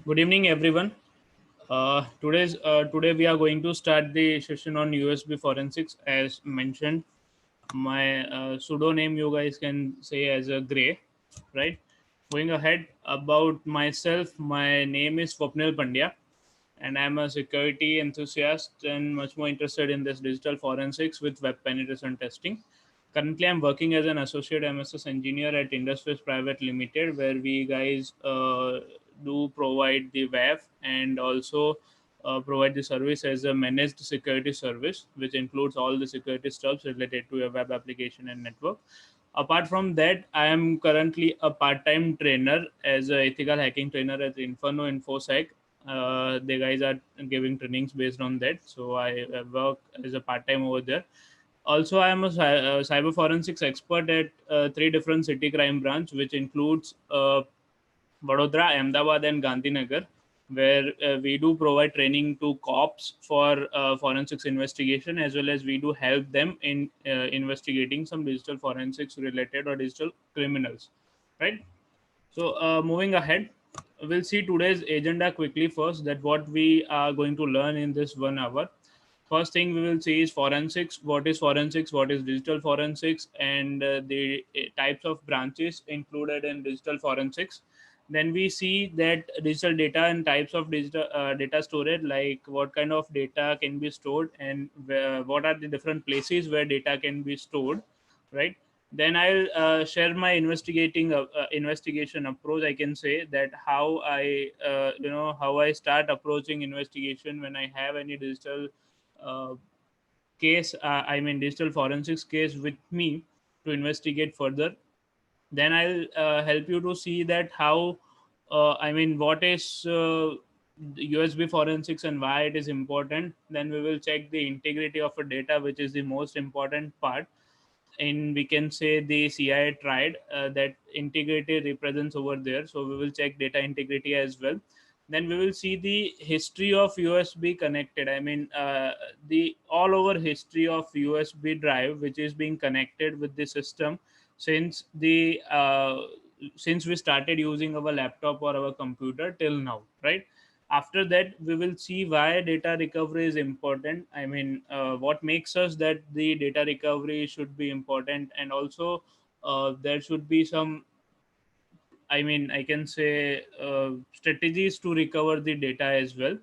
Good evening, everyone. Today we are going to start the session on USB forensics. As mentioned, my pseudonym you guys can say as a Gray, right? Going ahead about myself, my name is Swapnil Pandya, and I'm a security enthusiast and much more interested in this digital forensics with web penetration testing. Currently, I'm working as an associate MSS engineer at Industries Private Limited, where we guys do provide the WAF and also provide the service as a managed security service, which includes all the security stuff related to a web application and network. Apart from that, I am currently a part-time trainer as a ethical hacking trainer at Inferno Infosec. The guys are giving trainings based on that, so I work as a part-time over there. Also, I am a cyber forensics expert at three different city crime branch, which includes Vadodara, Ahmedabad, and Gandhinagar, where we do provide training to cops for forensics investigation, as well as we do help them in investigating some digital forensics related or digital criminals. Right. So, moving ahead, we'll see today's agenda quickly first. That what we are going to learn in this 1 hour. First thing we will see is forensics. What is forensics? What is digital forensics? And the types of branches included in digital forensics. Then we see that digital data and types of digital data storage, like what kind of data can be stored and what are the different places where data can be stored, right? Then I'll share my investigation approach. I can say that how how I start approaching investigation when I have any digital uh, case, I mean digital forensics case with me to investigate further. Then I'll help you to see that how I mean what is USB forensics and why it is important. Then we will check the integrity of a data, which is the most important part. And we can say the CIA tried that integrity represents over there. So we will check data integrity as well. Then we will see the history of USB connected. I mean, the all over history of USB drive, which is being connected with the system since since we started using our laptop or our computer till now, right? After that, we will see why data recovery is important. I mean, what makes us that the data recovery should be important, and also there should be some, I mean, I can say strategies to recover the data as well.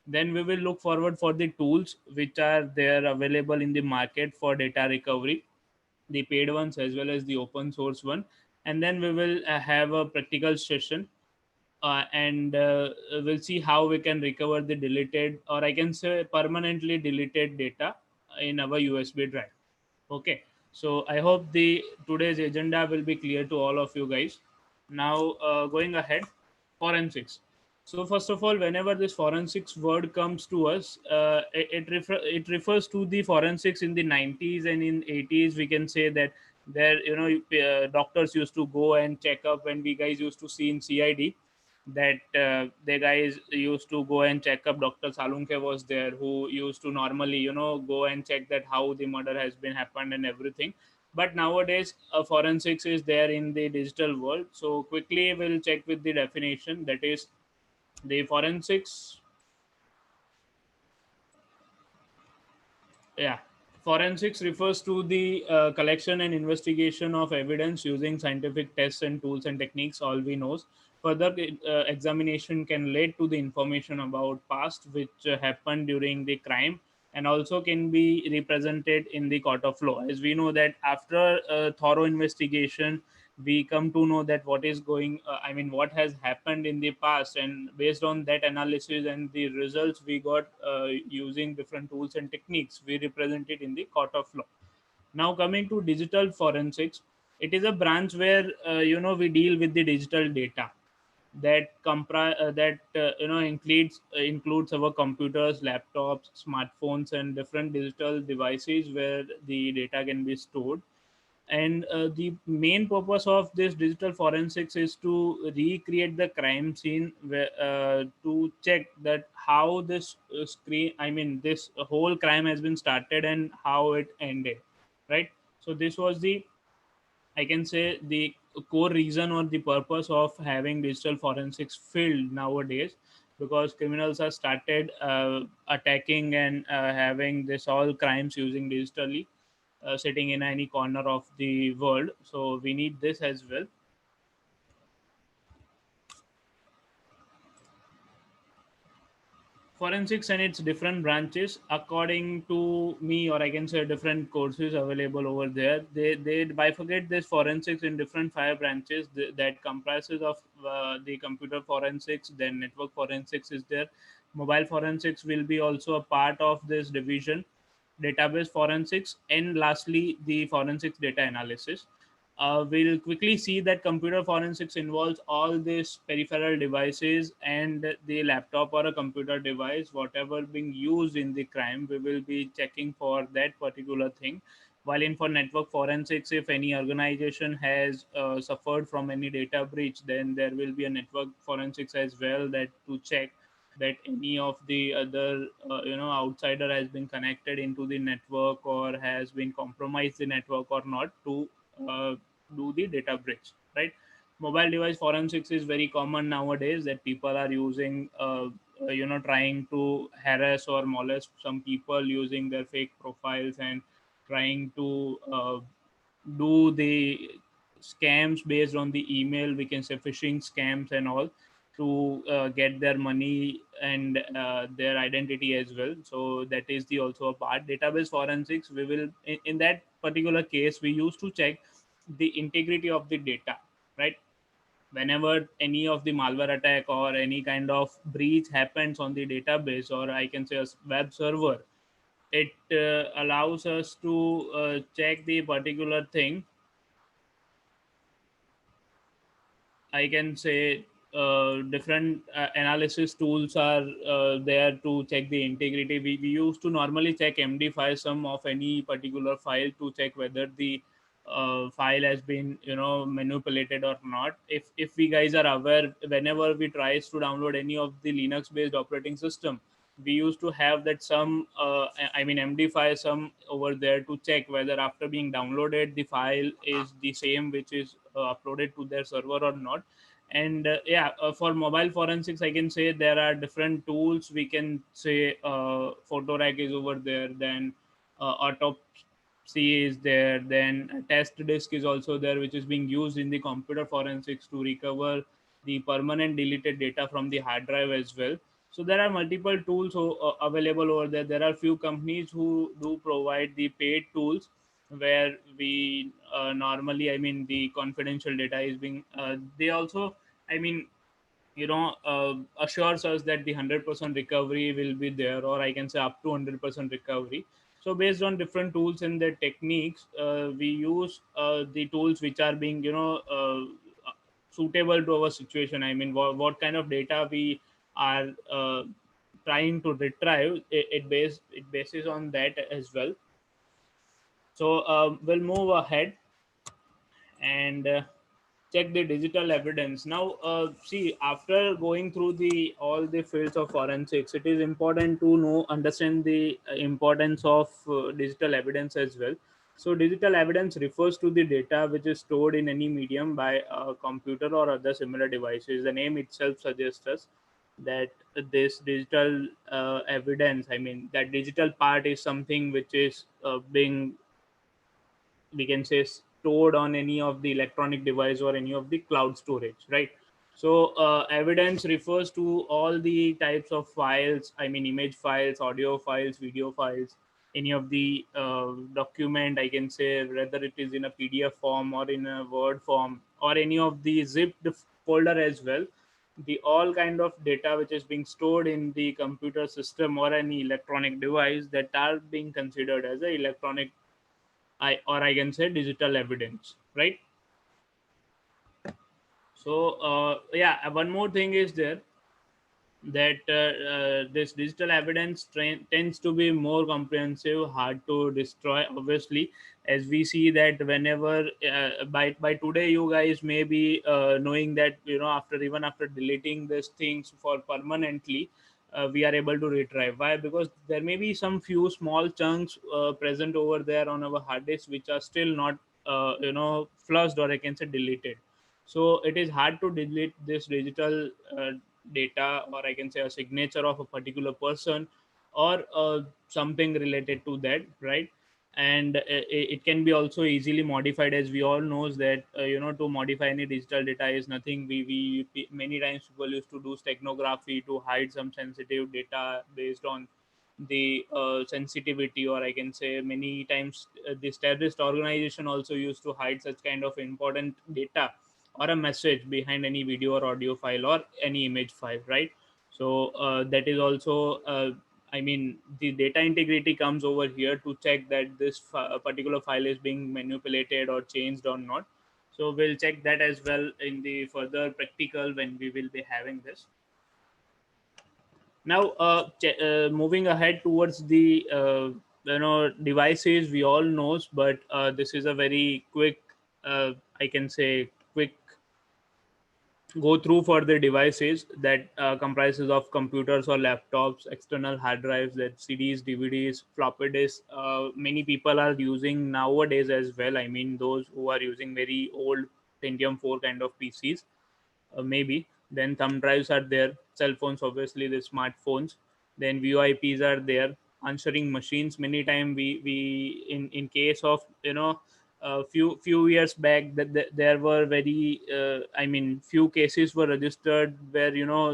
Then we will look forward for the tools which are there available in the market for data recovery, the paid ones as well as the open source one. And then we will have a practical session, and we'll see how we can recover the deleted, or I can say permanently deleted data in our USB drive. Okay, so I hope the today's agenda will be clear to all of you guys. Now, going ahead, forensics. So first of all, whenever this forensics word comes to us, it refers to the forensics in the 90s and in 80s. We can say that there, doctors used to go and check up, when we guys used to see in CID that the guys used to go and check up. Dr. Salunke was there, who used to normally, go and check that how the murder has been happened and everything. But nowadays, forensics is there in the digital world. So quickly, we'll check with the definition. That is, the forensics. Yeah, forensics refers to the collection and investigation of evidence using scientific tests and tools and techniques. All we knows. Further examination can lead to the information about past which happened during the crime, and also can be represented in the court of law. As we know that after a thorough investigation, we come to know that what is going I mean what has happened in the past, and based on that analysis and the results we got using different tools and techniques, we represent it in the court of law. Now, coming to digital forensics, it is a branch where we deal with the digital data that includes our computers, laptops, smartphones, and different digital devices where the data can be stored. And the main purpose of this digital forensics is to recreate the crime scene, to check that how this screen I mean this whole crime has been started and how it ended, right? So this was the, I can say, the core reason or the purpose of having digital forensics field nowadays, because criminals have started attacking and having this all crimes using digitally, sitting in any corner of the world. So we need this as well. Forensics and its different branches, according to me, or I can say different courses available over there, they bifurcate this forensics in different five branches that comprises of the computer forensics, then network forensics is there, mobile forensics will be also a part of this division, database forensics, and lastly the forensics data analysis. We'll quickly see that computer forensics involves all these peripheral devices and the laptop or a computer device, whatever being used in the crime, we will be checking for that particular thing. While in for network forensics, if any organization has suffered from any data breach, then there will be a network forensics as well, that to check that any of the other outsider has been connected into the network or has been compromised the network or not, to uh, do the data breach, right? Mobile device forensics is very common nowadays, that people are using trying to harass or molest some people using their fake profiles and trying to do the scams based on the email, we can say phishing scams and all, to get their money and their identity as well. So that is the also a part. Database forensics, we will in that particular case we used to check the integrity of the data, right? Whenever any of the malware attack or any kind of breach happens on the database, or I can say a web server, it allows us to check the particular thing. I can say different analysis tools are there to check the integrity. We used to normally check MD5 sum of any particular file to check whether the file has been manipulated or not. If we guys are aware, whenever we tries to download any of the Linux based operating system, we used to have that some I mean MD5 sum over there to check whether after being downloaded the file is the same which is uploaded to their server or not. And yeah, for mobile forensics I can say there are different tools, we can say photo rack is over there, then autopsy is there, then a test disk is also there, which is being used in the computer forensics to recover the permanent deleted data from the hard drive as well. So there are multiple tools available over there. There are few companies who do provide the paid tools, where we normally, I mean, the confidential data is being they also, I mean, assures us that the 100% recovery will be there, or I can say up to 100% recovery. So based on different tools and their techniques, we use the tools which are being suitable to our situation. I mean, what kind of data we are trying to retrieve, it bases on that as well. So we'll move ahead and check the digital evidence. Now see, after going through the all the fields of forensics, it is important to know understand the importance of digital evidence as well. So digital evidence refers to the data which is stored in any medium by a computer or other similar devices. The name itself suggests us that this digital evidence, I mean that digital part is something which is being, we can say, stored on any of the electronic device or any of the cloud storage, right? So evidence refers to all the types of files, I mean image files, audio files, video files, any of the document, I can say, whether it is in a PDF form or in a word form or any of the zipped folder as well. The all kind of data which is being stored in the computer system or any electronic device, that are being considered as a electronic, I can say digital evidence, right? So yeah, one more thing is there, that this digital evidence tends to be more comprehensive, hard to destroy. Obviously, as we see that whenever by today, you guys may be knowing that after even after deleting these things for permanently, we are able to retrieve. Why? Because there may be some few small chunks present over there on our hard disk which are still not flushed, or I can say deleted. So it is hard to delete this digital data, or I can say a signature of a particular person, or something related to that, right? And it can be also easily modified, as we all knows that to modify any digital data is nothing. Many times people used to do steganography to hide some sensitive data based on the sensitivity, or I can say many times this terrorist organization also used to hide such kind of important data or a message behind any video or audio file or any image file, right? So that is also I mean, the data integrity comes over here to check that this particular file is being manipulated or changed or not. So we'll check that as well in the further practical when we will be having this. Now moving ahead towards the devices we all knows, but this is a very quick I can say quick go through for the devices that comprises of computers or laptops, external hard drives, that CDs, DVDs, floppy disks. Many people are using nowadays as well. I mean, those who are using very old Pentium 4 kind of PCs, maybe. Then thumb drives are there, cell phones, obviously the smartphones. Then VoIPs are there, answering machines. Many time we in case of a few years back that there were very I mean few cases were registered where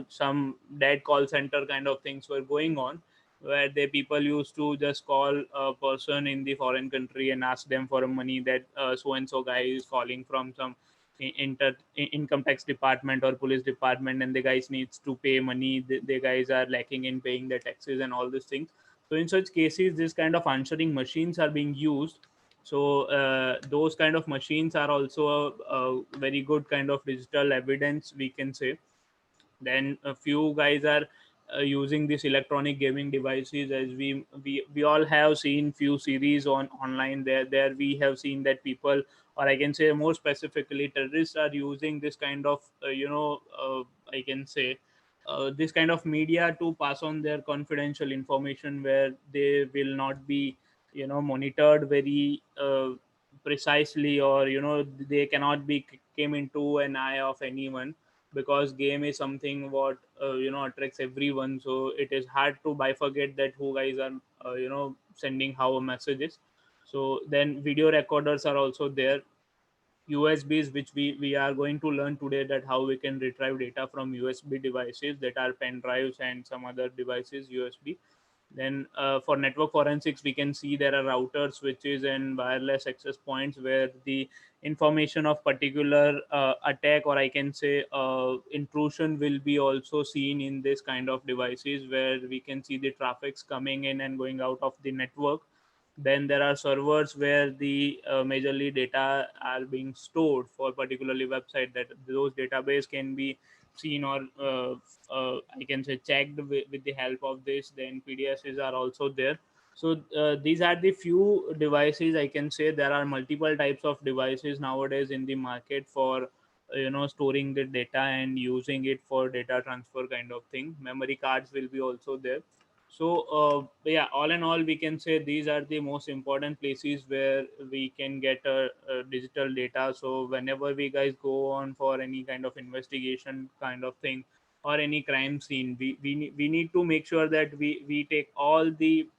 some dead call center kind of things were going on, where the people used to just call a person in the foreign country and ask them for money, that so and so guy is calling from some income tax department or police department, and the guys needs to pay money. The guys are lacking in paying their taxes and all these things. So in such cases, this kind of answering machines are being used. So those kind of machines are also a very good kind of digital evidence, we can say. Then a few guys are using these electronic gaming devices, as we all have seen few series on online. There we have seen that people, or I can say more specifically terrorists, are using this kind of I can say this kind of media to pass on their confidential information, where they will not be monitored very precisely, or they cannot be came into an eye of anyone, because game is something what attracts everyone. So it is hard to bifurcate that who guys are sending how a messages. So then video recorders are also there, USBs, which we are going to learn today, that how we can retrieve data from USB devices, that are pen drives and some other devices USB. Then for network forensics, we can see there are routers, switches, and wireless access points, where the information of particular attack, or I can say intrusion, will be also seen in this kind of devices, where we can see the traffics coming in and going out of the network. Then there are servers where the majorly data are being stored for particularly website, that those database can be seen, or I can say checked with the help of this. Then PDSs are also there. So these are the few devices, I can say. There are multiple types of devices nowadays in the market for storing the data and using it for data transfer kind of thing. Memory cards will be also there. So yeah, all in all, we can say these are the most important places where we can get a digital data. So whenever we guys go on for any kind of investigation kind of thing, or any crime scene, we need to make sure that we take all the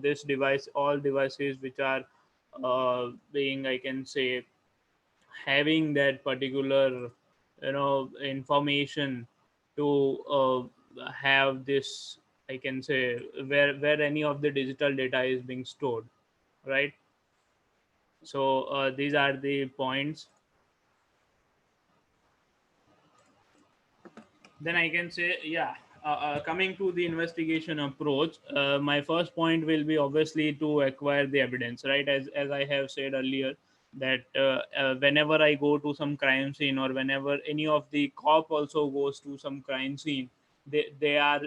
this device all devices which are being, I can say, having that particular information to have this, I can say, where any of the digital data is being stored, right? So these are the points. Then I can say, yeah, coming to the investigation approach, my first point will be obviously to acquire the evidence, right? As I have said earlier, that whenever I go to some crime scene, or whenever any of the cop also goes to some crime scene, they are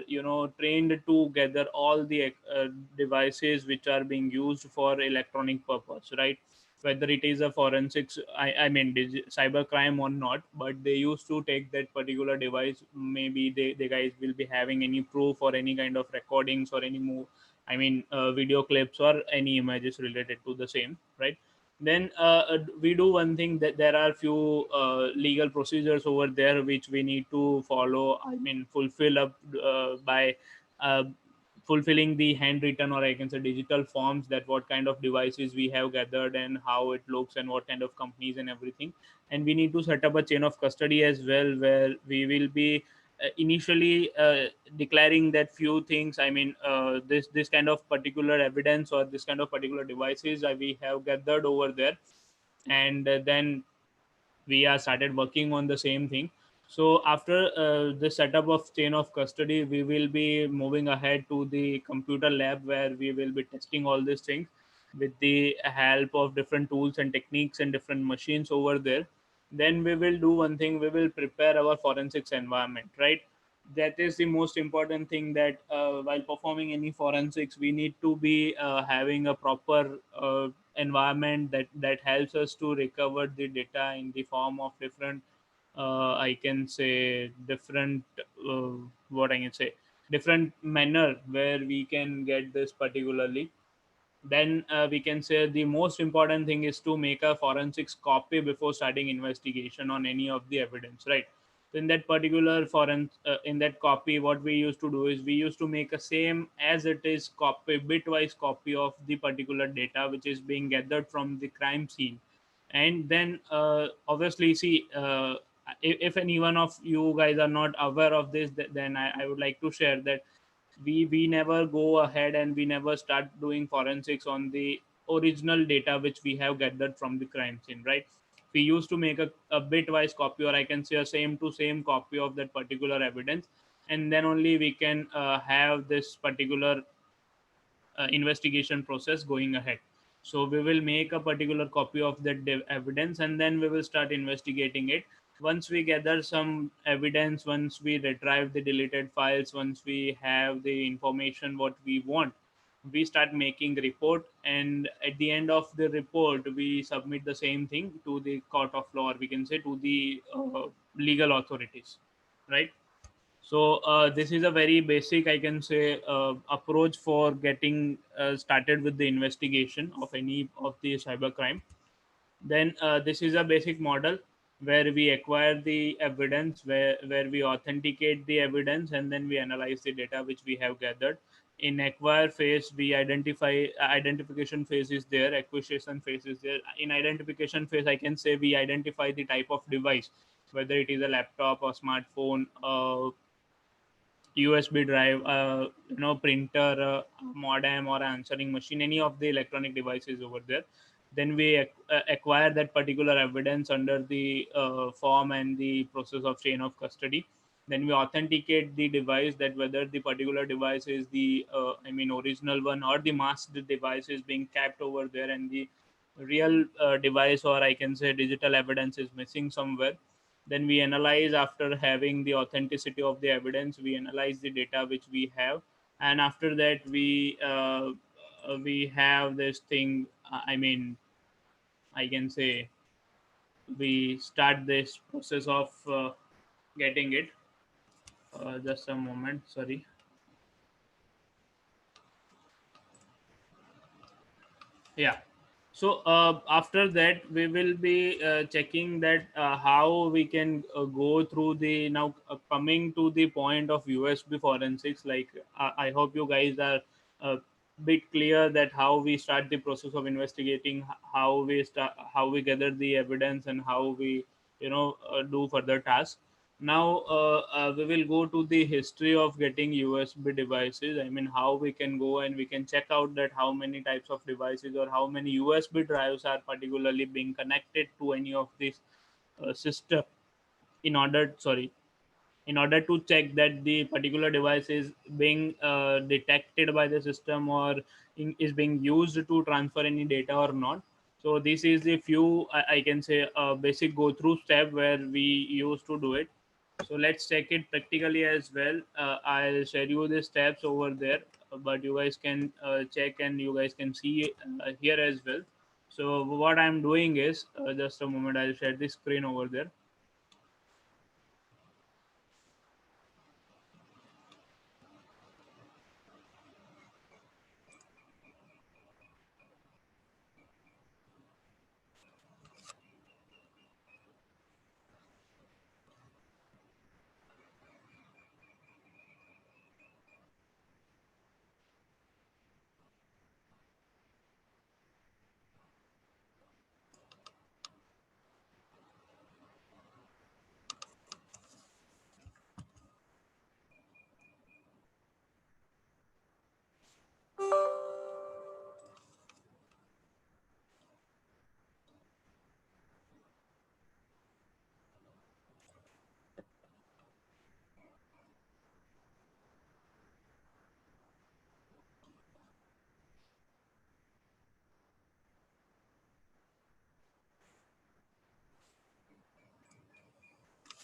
trained to gather all the devices which are being used for electronic purpose, right? Whether it is a forensics, I mean cyber crime or not, but they used to take that particular device. Maybe the guys will be having any proof or any kind of recordings or any move, I mean video clips or any images related to the same, right? Then we do one thing, that there are few legal procedures over there which we need to follow, I mean fulfill up by uh, fulfilling the handwritten, or I can say digital forms, that what kind of devices we have gathered and how it looks and what kind of companies and everything. And we need to set up a chain of custody as well, where we will be initially declaring that few things, I mean this kind of particular evidence or this kind of particular devices we have gathered over there. And then we are started working on the same thing. So after the setup of chain of custody, we will be moving ahead to the computer lab, where we will be testing all these things with the help of different tools and techniques and different machines over there. Then we will do one thing, we will prepare our forensics environment, right? That is the most important thing, that while performing any forensics, we need to be having a proper environment that helps us to recover the data in the form of different I can say different uh, what I can say different manner, where we can get this particularly. Then we can say the most important thing is to make a forensics copy before starting investigation on any of the evidence, right? So in that particular in that copy, what we used to do is we used to make a same as it is copy, bitwise copy of the particular data which is being gathered from the crime scene. And then obviously see, if any one of you guys are not aware of this, then I would like to share that we never go ahead and we never start doing forensics on the original data which we have gathered from the crime scene, right? We used to make a bitwise copy, or I can say a same to same copy of that particular evidence, and then only we can have this particular investigation process going ahead. So we will make a particular copy of that evidence, and then we will start investigating it. Once we gather some evidence, once we retrieve the deleted files, once we have the information what we want, we start making report, and at the end of the report we submit the same thing to the court of law, or we can say to the legal authorities, right? So this is a very basic, I can say, approach for getting started with the investigation of any of the cybercrime. Then this is a basic model where we acquire the evidence, where we authenticate the evidence, and then we analyze the data which we have gathered. In acquire phase, we identification phase is there, acquisition phase is there. In identification phase, I can say we identify the type of device, whether it is a laptop or smartphone, USB drive, printer, modem, or answering machine, any of the electronic devices over there. Then we acquire that particular evidence under the form and the process of chain of custody. Then we authenticate the device, that whether the particular device is the, I mean, original one, or the masked device is being kept over there, and the real device, or I can say digital evidence, is missing somewhere. Then we analyze, after having the authenticity of the evidence, we analyze the data which we have. And after that we have this thing, I mean, I can say we start this process of getting it. Just a moment, sorry. Yeah. So after that we will be checking that how we can go through the, now coming to the point of USB forensics. Like I hope you guys are a bit clear that how we start the process of investigating, how we gather the evidence, and how we do further tasks. Now we will go to the history of getting USB devices. I mean, how we can go and we can check out that how many types of devices or how many USB drives are particularly being connected to any of these system, in order, sorry, in order to check that the particular device is being detected by the system, or is being used to transfer any data or not. So this is the few, I can say, basic go through step where we used to do it. So let's check it practically as well. I'll share you the steps over there, but you guys can check, and you guys can see here as well. So what I'm doing is, just a moment, I'll share the screen over there.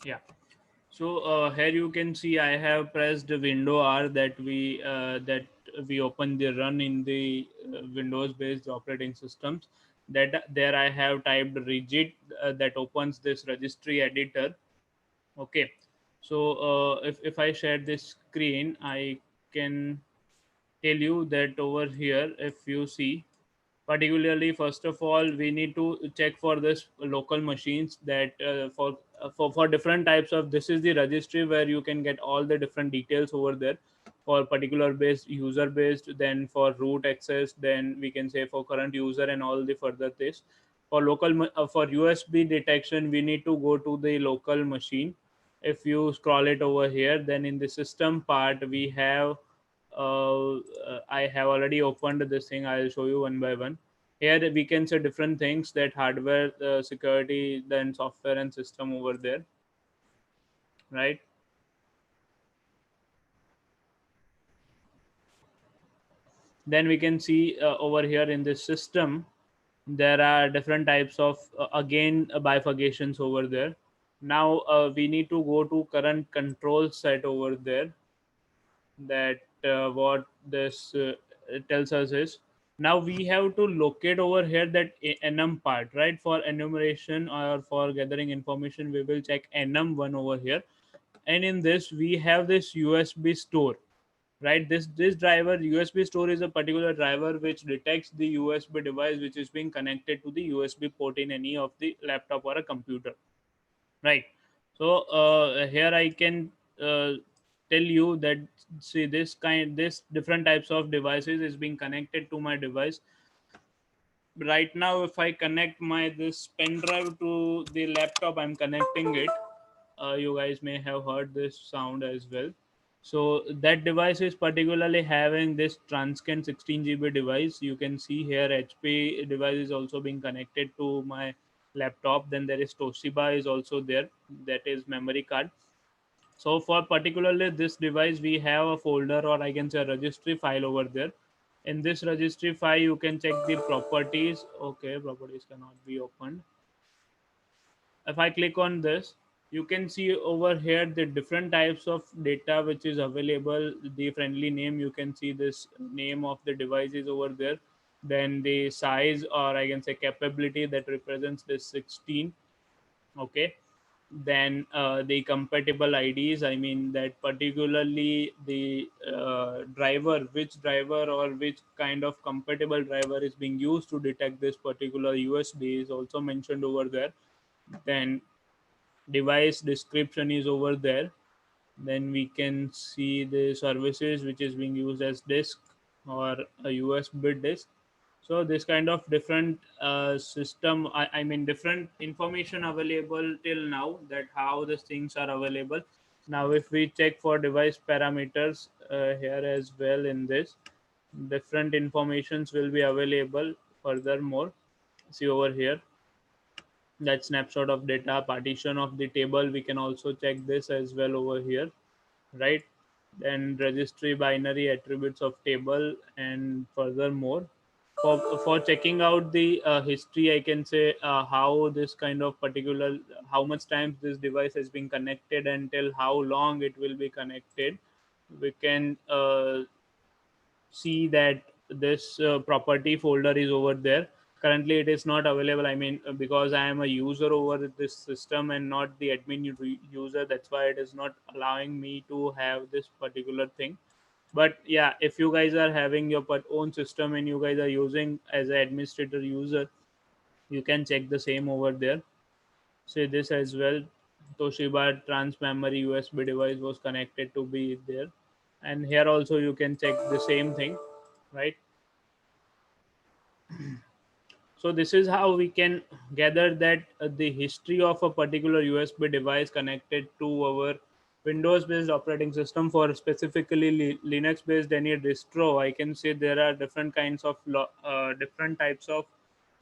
Yeah. So here you can see I have pressed the window R that we open the run in the Windows based operating systems. That there I have typed rigid that opens this registry editor. Okay. So if I share this screen, I can tell you that over here, if you see, particularly first of all we need to check for this local machines that for different types of, this is the registry where you can get all the different details over there, for particular based user based, then for root access, then we can say for current user and all the further this. For for USB detection we need to go to the local machine. If you scroll it over here, then in the system part we have I have already opened this thing. I'll show you one by one. Here we can say different things, that hardware, security, then software and system over there, right? Then we can see over here in this system, there are different types of again bifurcations over there. Now we need to go to current control set over there, that what this tells us is, now we have to locate over here that enum part, right? For enumeration or for gathering information we will check enum1 over here. And in this we have this USB store, right? This driver USB store is a particular driver which detects the USB device which is being connected to the USB port in any of the laptop or a computer, right? So here I can uh, tell you that, see, this different types of devices is being connected to my device right now. If I connect my this pen drive to the laptop, I'm connecting it. You guys may have heard this sound as well. So that device is particularly having this Transcend 16 GB device. You can see here HP device is also being connected to my laptop. Then there is Toshiba is also there, that is memory card. So for particularly this device, we have a folder, or I can say a registry file over there. In this registry file, you can check the properties. Okay, properties cannot be opened. If I click on this, you can see over here the different types of data which is available. The friendly name, you can see this name of the device is over there. Then the size, or I can say capability, that represents this 16. Okay. Then the compatible IDs, I mean that particularly the driver, which driver or which kind of compatible driver is being used to detect this particular USB is also mentioned over there. Then device description is over there. Then we can see the services which is being used as disk or a USB disk. So this kind of different system, I mean different information available till now, that how these things are available. Now if we check for device parameters here as well, in this different informations will be available furthermore. See over here, that snapshot of data, partition of the table, we can also check this as well over here, right? Then registry binary attributes of table, and furthermore for checking out the history, I can say how this kind of particular, how much times this device has been connected until how long it will be connected. We can see that this property folder is over there. Currently it is not available, I mean because I am a user over this system and not the admin user, that's why it is not allowing me to have this particular thing. But yeah, if you guys are having your own system and you guys are using as an administrator user, you can check the same over there. Say this as well, Toshiba trans memory USB device was connected to be there. And here also you can check the same thing, right? So this is how we can gather that the history of a particular USB device connected to our Windows based operating system. For specifically Linux based any distro, I can say there are different kinds of different types of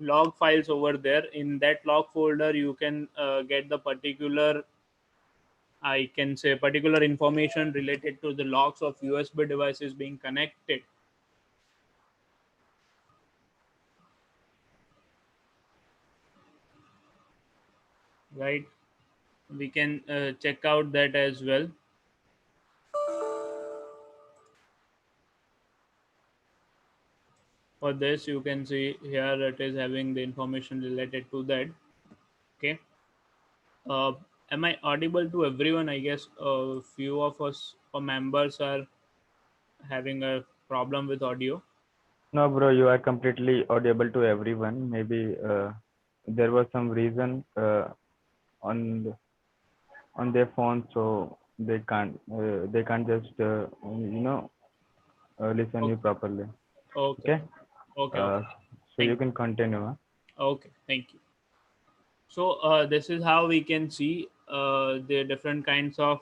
log files over there. In that log folder you can get the particular, I can say particular information related to the logs of USB devices being connected, right? We can check out that as well. For this, you can see here it is having the information related to that. Okay. uh, am I audible to everyone? I guess a few of us or members are having a problem with audio. No, bro, you are completely audible to everyone. Maybe there was some reason on on their phone, so they can't just listen Okay. you properly. Okay. Okay, Okay. Okay. uh, so you Thank can continue. Huh? you. Okay. Thank you. So this is how we can see the different kinds of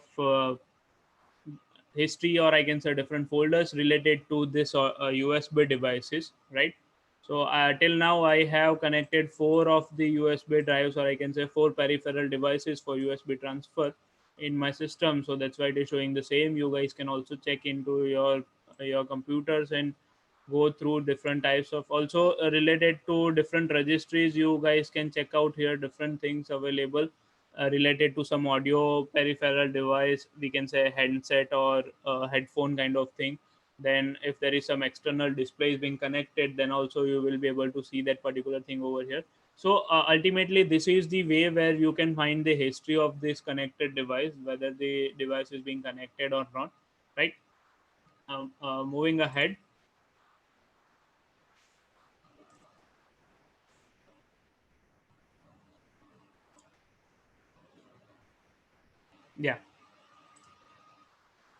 history, or I can say different folders related to this USB devices, right? So till now I have connected four of the USB drives, or I can say four peripheral devices for USB transfer in my system. So that's why it is showing the same. You guys can also check into your computers and go through different types of, also related to different registries. You guys can check out here different things available related to some audio peripheral device, we can say handset or headphone kind of thing. Then if there is some external displays being connected, then also you will be able to see that particular thing over here. So ultimately this is the way where you can find the history of this connected device, whether the device is being connected or not, right? Moving ahead. Yeah.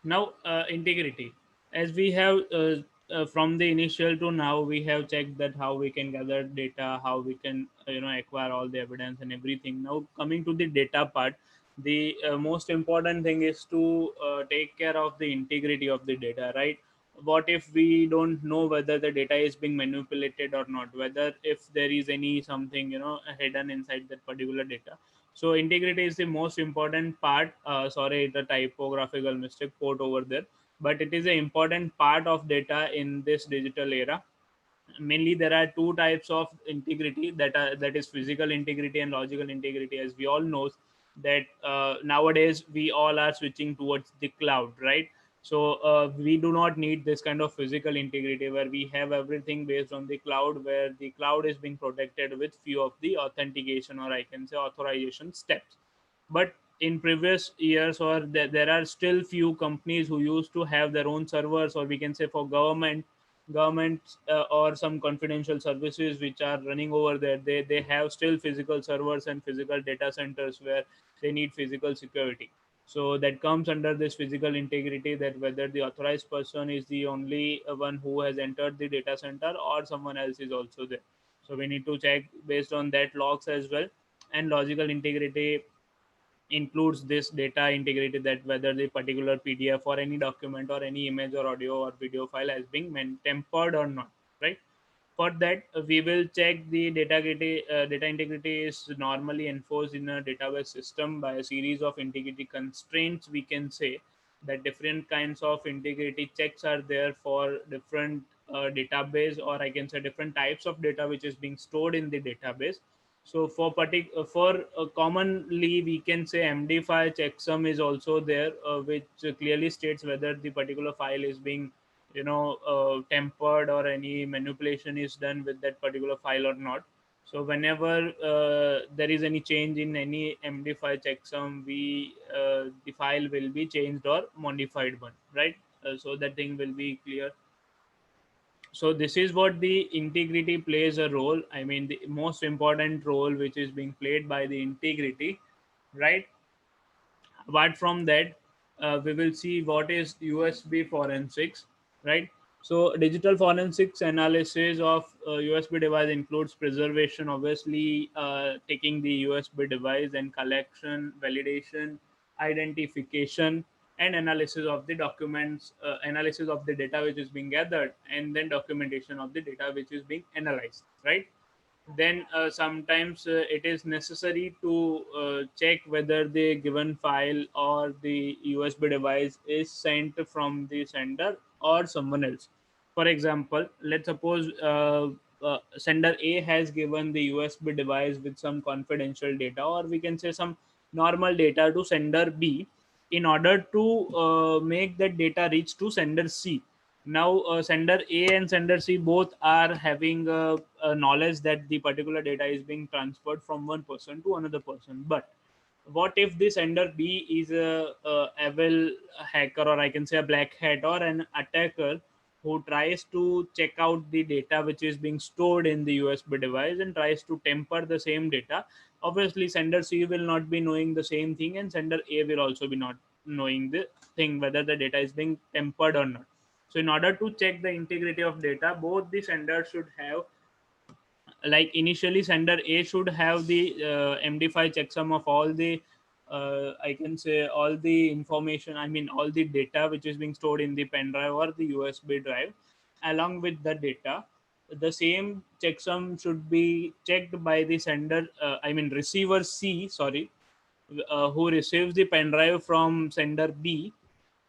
Now integrity, as we have from the initial to now, we have checked that how we can gather data, how we can acquire all the evidence and everything. Now coming to the data part, the most important thing is to take care of the integrity of the data, right? What if we don't know whether the data is being manipulated or not, whether if there is any something hidden inside that particular data. So integrity is the most important part. Sorry, the typographical mistake quote over there, but it is an important part of data in this digital era. Mainly there are two types of integrity, that is physical integrity and logical integrity. As we all know that nowadays we all are switching towards the cloud, right? So we do not need this kind of physical integrity where we have everything based on the cloud, where the cloud is being protected with few of the authentication, or I can say authorization steps. But in previous years, or there are still few companies who used to have their own servers, or we can say for government or some confidential services which are running over there, they have still physical servers and physical data centers where they need physical security. So that comes under this physical integrity, that whether the authorized person is the only one who has entered the data center or someone else is also there. So we need to check based on that logs as well. And logical integrity includes this data integrity, that whether the particular PDF or any document or any image or audio or video file has been tempered or not, right? For that, we will check the data integrity is normally enforced in a database system by a series of integrity constraints. We can say that different kinds of integrity checks are there for different database, or I can say different types of data which is being stored in the database. So for commonly we can say MD5 checksum is also there, which clearly states whether the particular file is being tempered or any manipulation is done with that particular file or not. So whenever there is any change in any MD5 checksum, we the file will be changed or modified one, right? So that thing will be clear. So this is what the integrity plays a role. I mean, the most important role which is being played by the integrity, right? Apart from that, we will see what is USB forensics, right? So digital forensics analysis of USB device includes preservation, obviously, taking the USB device and collection, validation, identification, and analysis of the documents, analysis of the data which is being gathered, and then documentation of the data which is being analyzed, right? Then sometimes it is necessary to check whether the given file or the USB device is sent from the sender or someone else. For example, let's suppose sender A has given the USB device with some confidential data, or we can say some normal data to sender B in order to make that data reach to sender C. Now sender A and sender C both are having a knowledge that the particular data is being transferred from one person to another person. But what if the sender B is a evil hacker, or I can say a black hat, or an attacker who tries to check out the data which is being stored in the USB device and tries to temper the same data? Obviously, sender C will not be knowing the same thing, and sender A will also be not knowing the thing whether the data is being tempered or not. So, in order to check the integrity of data, both the senders should have, like initially sender A should have the MD5 checksum of all the I can say all the information, I mean all the data which is being stored in the pen drive or the USB drive. Along with the data, the same checksum should be checked by the sender, I mean receiver C, sorry, who receives the pen drive from sender B,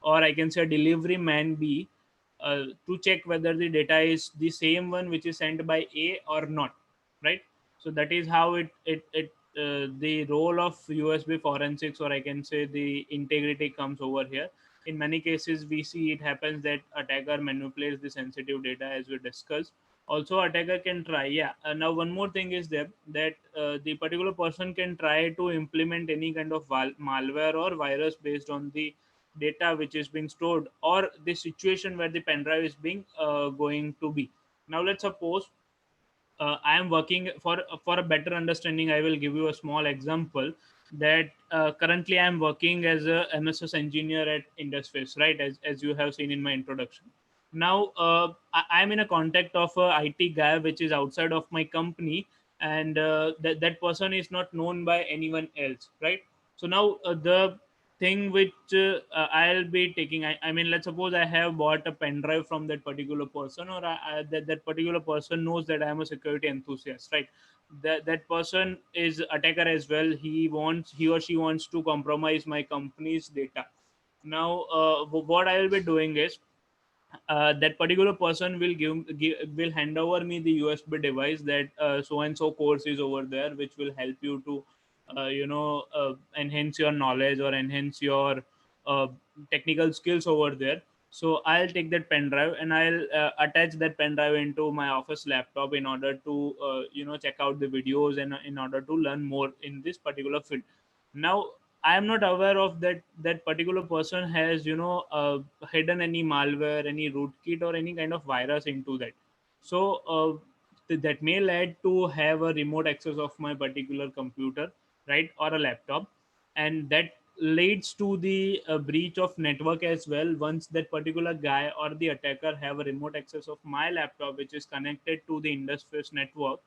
or I can say delivery man B, to check whether the data is the same one which is sent by A or not, right? So that is how the role of USB forensics, or I can say the integrity, comes over here. In many cases, we see it happens that attacker manipulates the sensitive data, as we discussed. Also, attacker can try, yeah. Now one more thing is there that the particular person can try to implement any kind of malware or virus based on the data which is being stored, or the situation where the pen drive is being going to be. Now let's suppose I am working for a better understanding. I will give you a small example that currently I am working as a MSS engineer at Indusface, right? As you have seen in my introduction. Now I am in a contact of a IT guy which is outside of my company, and that person is not known by anyone else, right? So now the thing which I'll be taking, I mean, let's suppose I have bought a pen drive from that particular person, or that particular person knows that I am a security enthusiast, right? That person is attacker as well. He or she wants to compromise my company's data. Now what I will be doing is, that particular person will hand over me the USB device, that so and so course is over there which will help you to enhance your knowledge or enhance your uh, technical skills over there. So I'll take that pen drive and I'll attach that pen drive into my office laptop in order to check out the videos and in order to learn more in this particular field. Now I am not aware of that particular person has hidden any malware, any rootkit, or any kind of virus into that. So that may lead to have a remote access of my particular computer, right, or a laptop, and that leads to the breach of network as well. Once that particular guy or the attacker have a remote access of my laptop which is connected to the Indus network,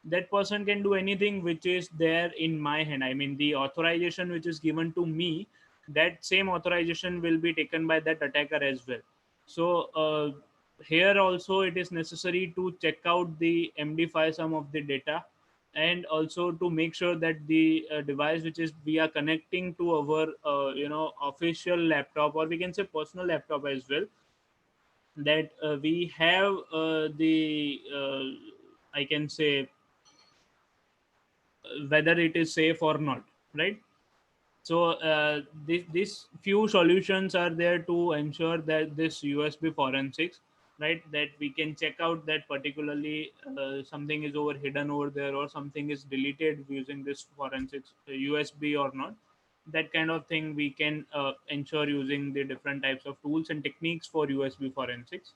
that person can do anything which is there in my hand. I mean, the authorization which is given to me, that same authorization will be taken by that attacker as well. So here also it is necessary to check out the MD5 some of the data, and also to make sure that the device which is we are connecting to our official laptop, or we can say personal laptop as well, that we have the I can say whether it is safe or not, right? So these few solutions are there to ensure that this USB forensics, right, that we can check out that particularly something is over hidden over there, or something is deleted using this forensics USB or not. That kind of thing we can ensure using the different types of tools and techniques for USB forensics.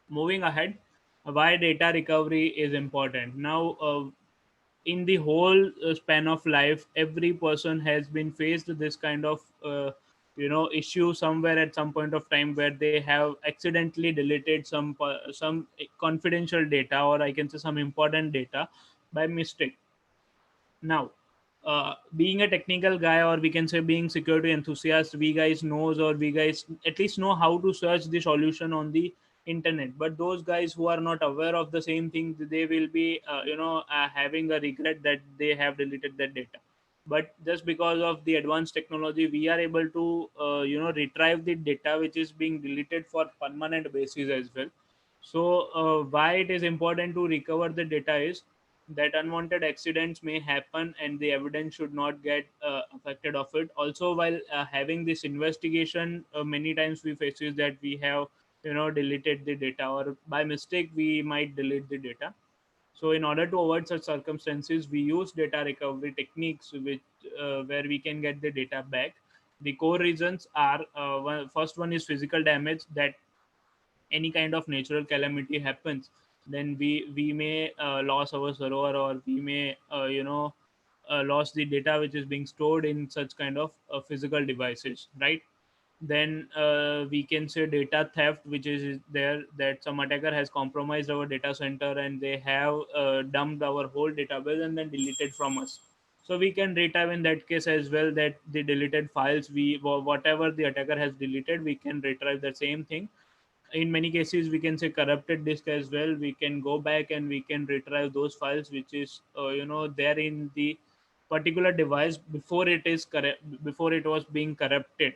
Moving ahead, why data recovery is important. Now in the whole span of life, every person has been faced this kind of issue somewhere at some point of time, where they have accidentally deleted some confidential data, or I can say some important data, by mistake. Now being a technical guy, or we can say being security enthusiast, we guys knows, or we guys at least know how to search the solution on the internet. But those guys who are not aware of the same thing, they will be having a regret that they have deleted that data. But just because of the advanced technology, we are able to retrieve the data which is being deleted for permanent basis as well. So why it is important to recover the data is, that unwanted accidents may happen and the evidence should not get affected of it. Also, while having this investigation, many times we faces that we have deleted the data, or by mistake we might delete the data. So in order to avoid such circumstances, we use data recovery techniques which where we can get the data back. The core reasons are, first one is physical damage, that any kind of natural calamity happens, then we may lose our server, or we may lose the data which is being stored in such kind of physical devices, right? Then we can say data theft, which is there, that some attacker has compromised our data center and they have dumped our whole database and then deleted from us. So we can retrieve in that case as well, that the deleted files, whatever the attacker has deleted, we can retrieve the same thing. In many cases we can say corrupted disk as well, we can go back and we can retrieve those files which is there in the particular device before it is correct, before it was being corrupted.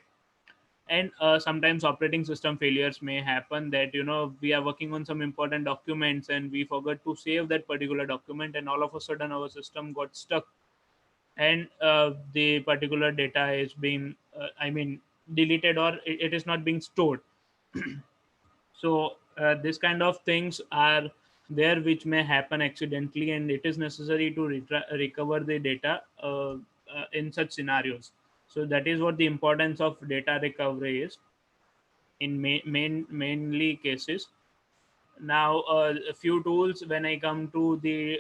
And sometimes operating system failures may happen, that we are working on some important documents and we forgot to save that particular document, and all of a sudden our system got stuck, and the particular data is being deleted, or it is not being stored. So this kind of things are there which may happen accidentally, and it is necessary to recover the data in such scenarios. So that is what the importance of data recovery is in mainly cases. Now a few tools, when I come to the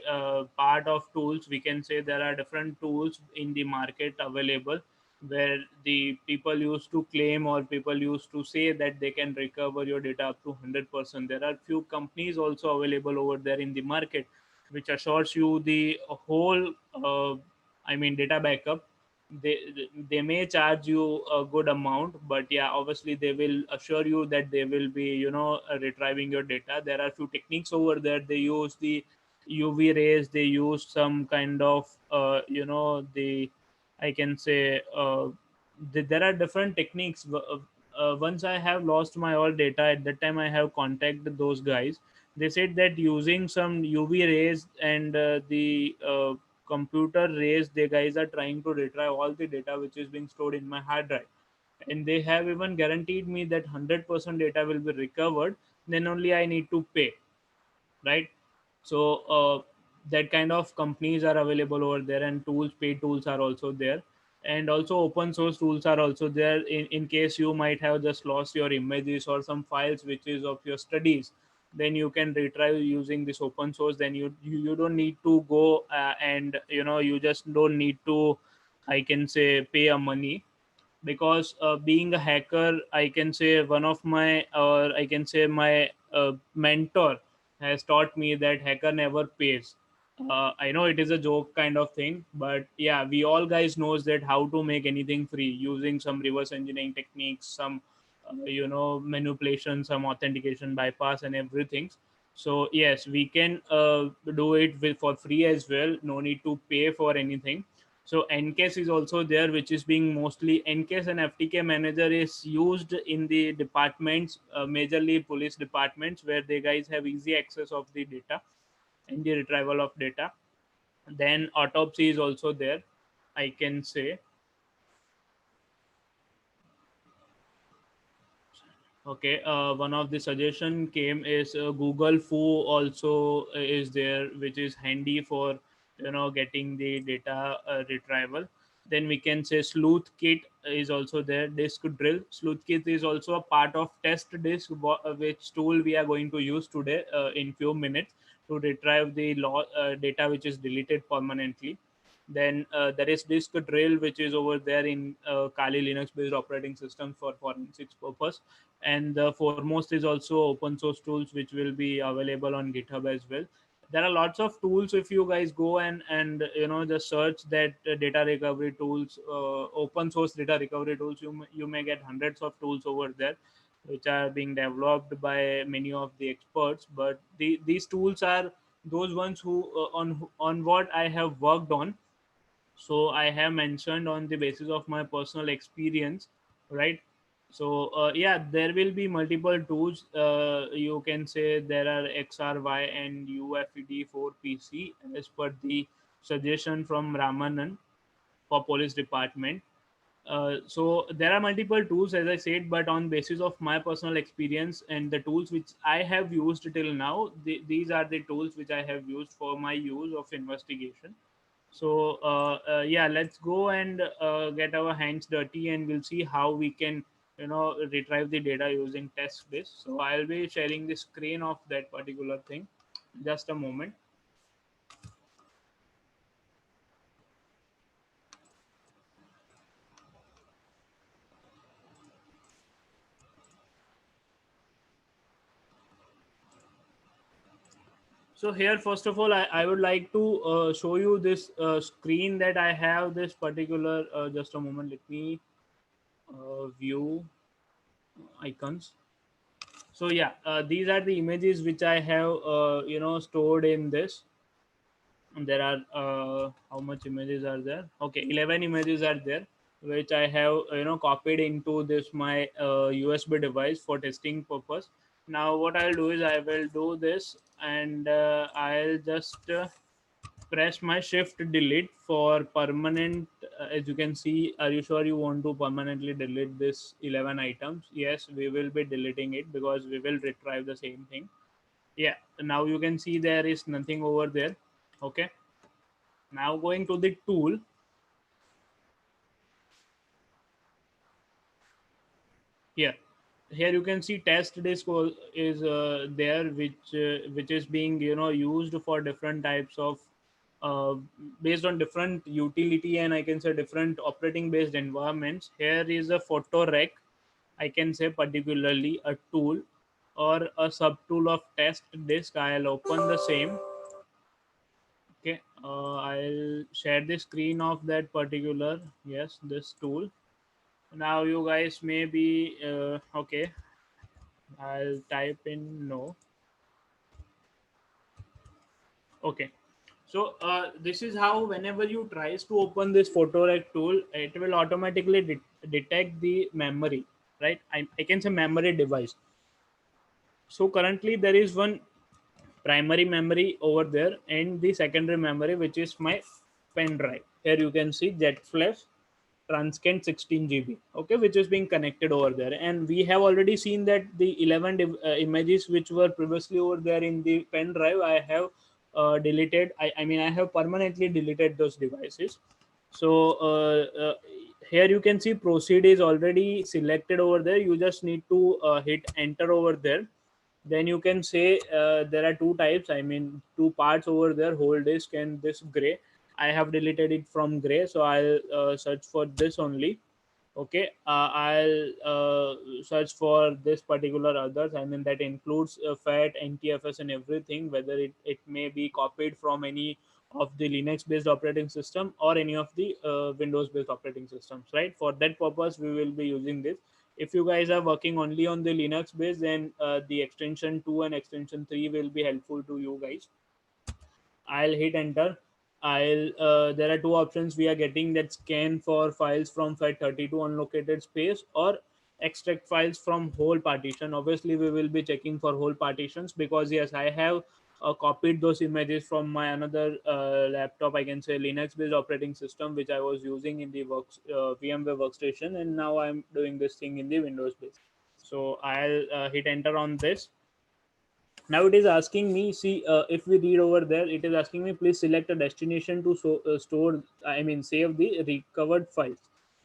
part of tools, we can say there are different tools in the market available, where the people used to claim, or people used to say that they can recover your data up to 100%. There are few companies also available over there in the market which assures you the whole data backup. They may charge you a good amount, but yeah, obviously they will assure you that they will be retrieving your data. There are few techniques over there. They use the UV rays, they use some kind of the, I can say, there are different techniques. Once I have lost my all data, at that time I have contacted those guys. They said that using some UV rays and the computer rays, the guys are trying to retrieve all the data which is being stored in my hard drive, and they have even guaranteed me that 100% data will be recovered. Then only I need to pay, right? So that kind of companies are available over there, and tools, paid tools are also there, and also open source tools are also there. In case you might have just lost your images or some files which is of your studies, then you can retrieve using this open source. Then you don't need to go and you just don't need to, I can say, pay a money. Because being a hacker, I can say one of my, or I can say my mentor has taught me that hacker never pays. I know it is a joke kind of thing, but yeah, we all guys knows that how to make anything free using some reverse engineering techniques, some manipulation, some authentication bypass and everything. So yes, we can do it for free as well, no need to pay for anything. So ncase is also there, which is being mostly, ncase and ftk manager is used in the departments, majorly police departments, where the guys have easy access of the data and the retrieval of data. Then autopsy is also there, I can say. Okay, one of the suggestion came is Google Foo also is there, which is handy for getting the data retrieval. Then we can say Sleuth Kit is also there. Disk Drill. Sleuth Kit is also a part of Test Disk, which tool we are going to use today in few minutes to retrieve the data which is deleted permanently. Then there is Disk Drill, which is over there in Kali Linux based operating systems for forensics purpose. And the foremost is also open source tools which will be available on GitHub as well. There are lots of tools. If you guys go and just search that data recovery tools, open source data recovery tools, you may get hundreds of tools over there which are being developed by many of the experts. But these tools are those ones who on what I have worked on. So I have mentioned on the basis of my personal experience, right? So yeah, there will be multiple tools. You can say there are XRY and UFED for PC as per the suggestion from Ramanan for police department. So there are multiple tools, as I said, but on basis of my personal experience and the tools which I have used till now, these are the tools which I have used for my use of investigation. So yeah, let's go and get our hands dirty, and we'll see how we can, retrieve the data using test this. So I'll be sharing the screen of that particular thing. Just a moment. So here, first of all, I would like to show you this screen that I have. This particular, just a moment. Let me view icons. So yeah, these are the images which I have, stored in this. And there are how much images are there? Okay, 11 images are there, which I have, copied into this my USB device for testing purpose. Now what I'll do is I will do this, and I'll just press my shift delete for permanent. As you can see, are you sure you want to permanently delete this 11 items? Yes, we will be deleting it because we will retrieve the same thing. Yeah, now you can see there is nothing over there. Okay, now going to the tool. Here, here you can see test disk is there, which is being, used for different types of uh, based on different utility, and I can say different operating based environments. Here is a photo rec, I can say, particularly a tool or a sub tool of test disk. I'll open the same. Okay, I'll share the screen of that particular, yes, this tool. Now you guys may be okay. I'll type in no. Okay. So this is how, whenever you tries to open this PhotoRec tool, it will automatically detect the memory, right? I can say memory device. So currently there is one primary memory over there and the secondary memory, which is my pen drive. Here you can see JetFlash Transcend 16 GB, okay, which is being connected over there. And we have already seen that the 11 images which were previously over there in the pen drive, I have deleted. I mean, I have permanently deleted those devices. So here you can see proceed is already selected over there. You just need to hit enter over there. Then you can say there are two types, I mean two parts over there, whole disk and this gray. I have deleted it from gray, so I'll search for this only. Okay, I'll search for this particular others, I mean that includes fat, ntfs and everything, whether it may be copied from any of the linux based operating system or any of the windows based operating systems, right? For that purpose we will be using this. If you guys are working only on the linux base, then the extension 2 and extension 3 will be helpful to you guys. I'll hit enter. I'll there are two options we are getting, that scan for files from FAT32 unlocated space or extract files from whole partition. Obviously, we will be checking for whole partitions because yes, I have copied those images from my another laptop. I can say Linux based operating system which I was using in the VMware workstation, and now I'm doing this thing in the Windows base. So I'll hit enter on this. Now it is asking me, see, if we read over there, it is asking me please select a destination to store, I mean save the recovered files.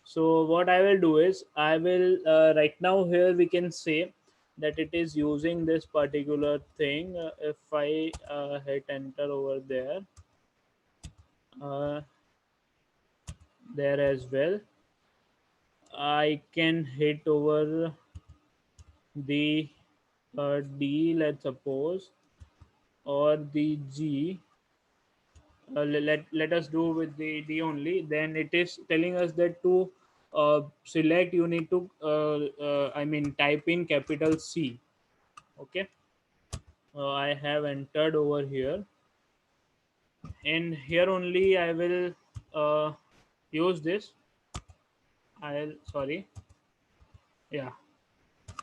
So what I will do is I will right now here we can say that it is using this particular thing. If I hit enter over there, uh, there as well, I can hit over the D, let's suppose, or the G. Let us do with the D only. Then it is telling us that to select, you need to I mean type in capital C. Okay, I have entered over here, and here only I will use this. I'll sorry, Yeah.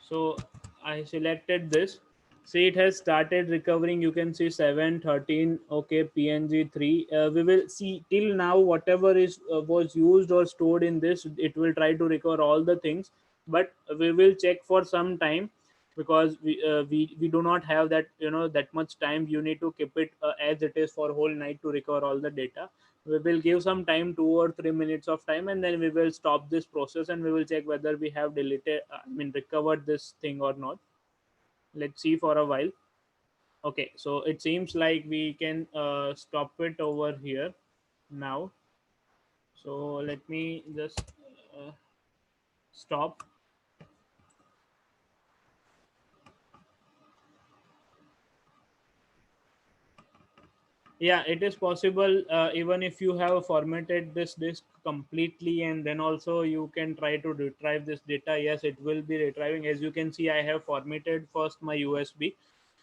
So I selected this. See, it has started recovering. You can see 7, 13. Okay, PNG 3. We will see till now whatever is was used or stored in this, it will try to recover all the things. But we will check for some time, because we do not have that, that much time. You need to keep it as it is for whole night to recover all the data. We will give some time, 2 or 3 minutes of time, and then we will stop this process and we will check whether we have deleted, recovered this thing or not. Let's see for a while. Okay, so it seems like we can stop it over here now. So let me just stop. Yeah, it is possible, even if you have formatted this disk completely, and then also you can try to retrieve this data. Yes, it will be retrieving. As you can see, I have formatted first my USB,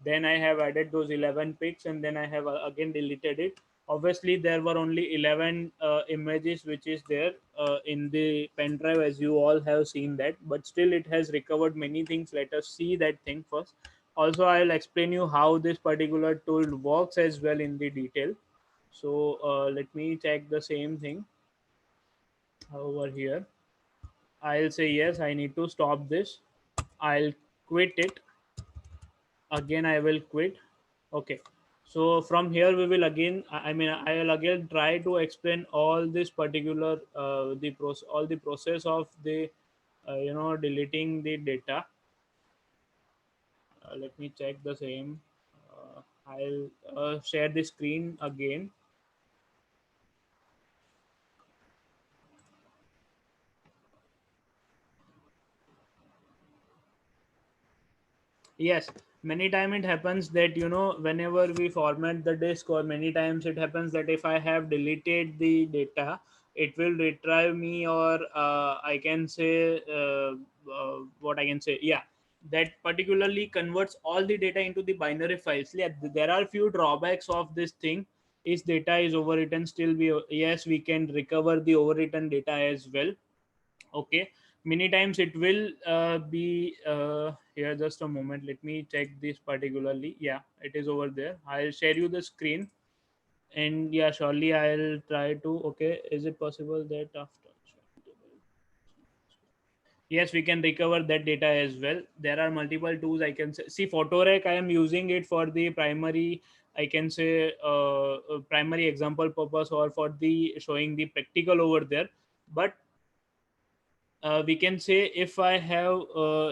then I have added those 11 pics, and then I have again deleted it. Obviously there were only 11 images which is there in the pen drive, as you all have seen that, but still it has recovered many things. Let us see that thing first. Also, I'll explain you how this particular tool works as well in the detail. So let me check the same thing over here. I'll say yes, I need to stop this. I'll quit it. Again, I will quit. Okay. So from here we will again, I will again try to explain all this particular all the process of the deleting the data. Let me check the same. I'll share the screen again. Yes, many time it happens that, whenever we format the disk, or many times it happens that if I have deleted the data, it will retrieve me, or I can say, what I can say, yeah, that particularly converts all the data into the binary files. Yeah, there are few drawbacks of this thing. Is data is overwritten, still we, yes, we can recover the overwritten data as well. Okay, many times it will be here. Just a moment, let me check this particularly. Yeah, it is over there. I'll share you the screen, and yeah, surely I'll try to. Okay, is it possible that after, yes, we can recover that data as well. There are multiple tools. I can say, see, photorec, I am using it for the primary, I can say, primary example purpose, or for the showing the practical over there. But we can say, if I have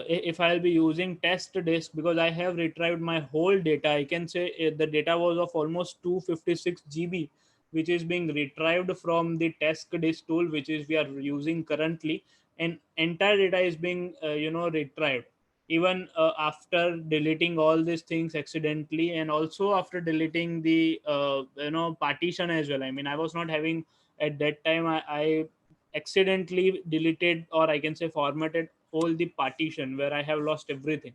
if I'll be using test disk, because I have retrieved my whole data. I can say the data was of almost 256 GB, which is being retrieved from the test disk tool, which is we are using currently. And entire data is being retrieved, even after deleting all these things accidentally, and also after deleting the partition as well. I mean, I was not having, at that time, I accidentally deleted, or I can say formatted, all the partition where I have lost everything.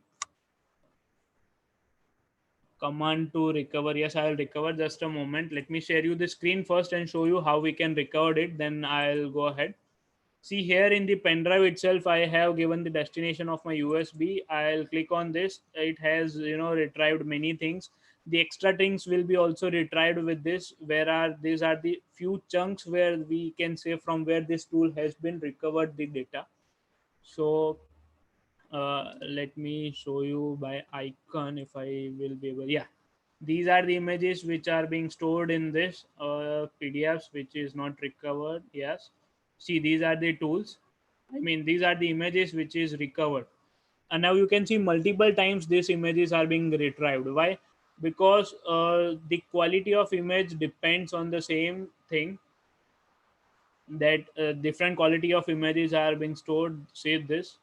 Command to recover. Yes, I'll recover. Just a moment. Let me share you the screen first and show you how we can recover it. Then I'll go ahead. See, here in the pen drive itself, I have given the destination of my USB. I'll click on this. It has, retrieved many things. The extra things will be also retrieved with this. Where are these are the few chunks where we can say from where this tool has been recovered the data. So let me show you by icon, if I will be able. Yeah, these are the images which are being stored in this PDFs, which is not recovered. Yes, see, these are the tools. I mean, these are the images which is recovered, and now you can see multiple times these images are being retrieved. Why? Because the quality of image depends on the same thing, that different quality of images are being stored. Save this.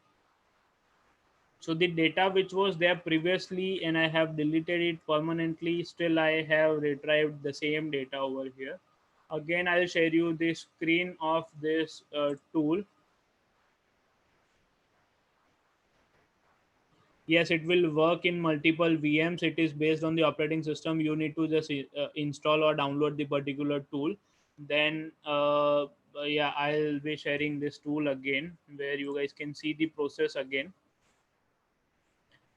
So the data which was there previously, and I have deleted it permanently, still I have retrieved the same data over here. Again, I'll share you the screen of this tool. Yes, it will work in multiple VMs. It is based on the operating system. You need to just install or download the particular tool. Then yeah, I'll be sharing this tool again where you guys can see the process again.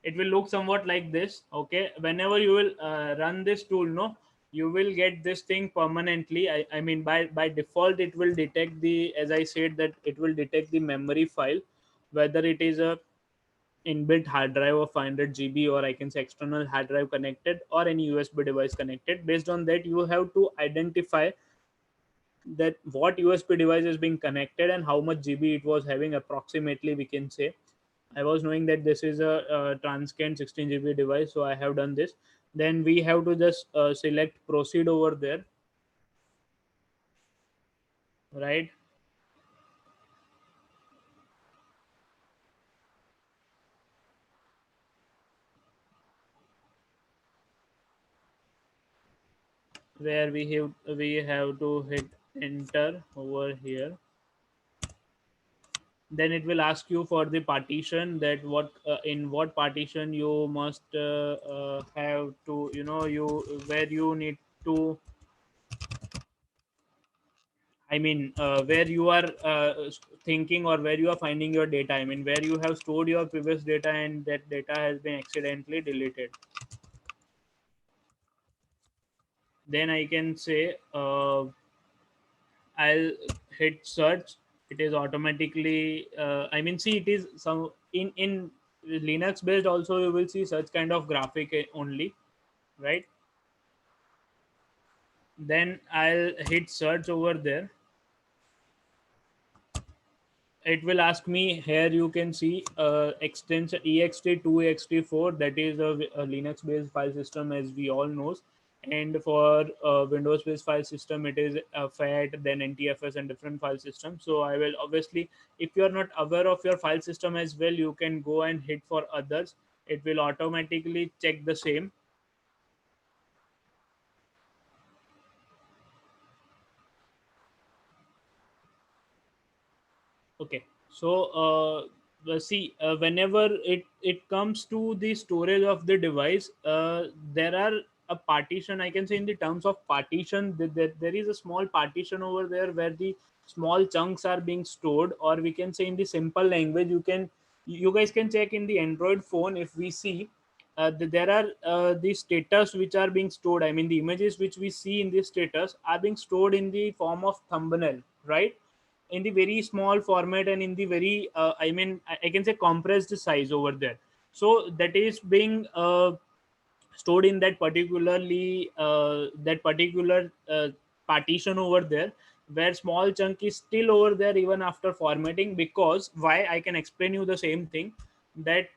It will look somewhat like this. Okay, whenever you will run this tool, no, you will get this thing permanently. I mean, by default it will detect the, as I said, that it will detect the memory file, whether it is a inbuilt hard drive of 500 GB, or I can say external hard drive connected, or any USB device connected. Based on that, you have to identify that what USB device is being connected and how much GB it was having approximately, we can say. I was knowing that this is a Transcend 16 GB device, so I have done this. Then we have to just select proceed over there, right? Where we have to hit enter over here. Then it will ask you for the partition, that what in what partition you must have to, you where you need to, I mean, where you are thinking, or where you are finding your data. I mean, where you have stored your previous data and that data has been accidentally deleted. Then I can say, I'll hit search. It is automatically. I mean, see, it is some in Linux based. Also, you will see such kind of graphic only, right? Then I'll hit search over there. It will ask me here, you can see extension ext2 ext4, that is a Linux based file system, as we all knows. And for Windows based file system, it is fat, then ntfs, and different file systems. So I will obviously, if you are not aware of your file system as well, you can go and hit for others. It will automatically check the same. Okay, so see, whenever it comes to the storage of the device, there are a partition. I can say, in the terms of partition, there is a small partition over there where the small chunks are being stored, or we can say in the simple language, you guys can check in the Android phone. If we see, there are the status which are being stored. I mean, the images which we see in this status are being stored in the form of thumbnail, right? In the very small format, and in the very I mean, I can say compressed size over there. So that is being stored in that particular partition over there, where small chunk is still over there even after formatting. Because why, I can explain you the same thing. That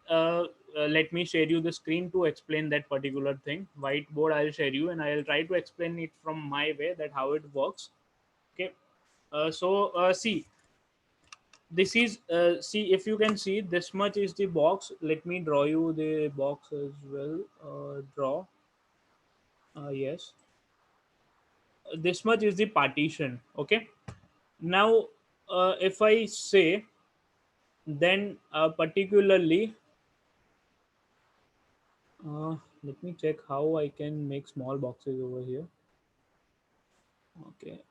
let me share you the screen to explain that particular thing. Whiteboard, I'll share you, and I'll try to explain it from my way, that how it works. Okay. See, this is see, if you can see, this much is the box. Let me draw you the box as well. Draw. Yes, this much is the partition. Okay. Now, if I say, then particularly, let me check how I can make small boxes over here. Okay.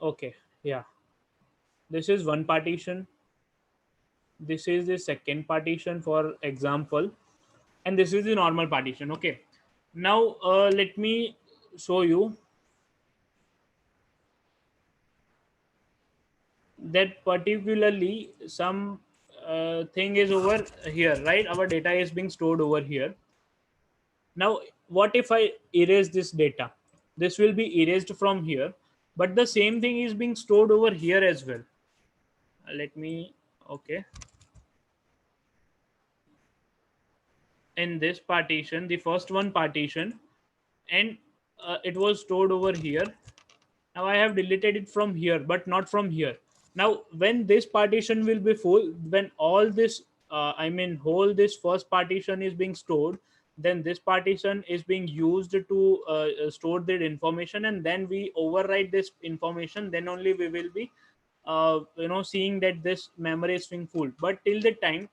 Okay. Yeah. This is one partition. This is the second partition, for example, and this is the normal partition. Okay. Now, let me show you that particularly some thing is over here, right? Our data is being stored over here. Now, what if I erase this data? This will be erased from here, but the same thing is being stored over here as well. Let me, okay. In this partition, the first one partition, and it was stored over here. Now I have deleted it from here, but not from here. Now, when this partition will be full, when all this, I mean, whole this first partition is being stored, then this partition is being used to store that information, and then we overwrite this information. Then only we will be, seeing that this memory is being full. But till the time,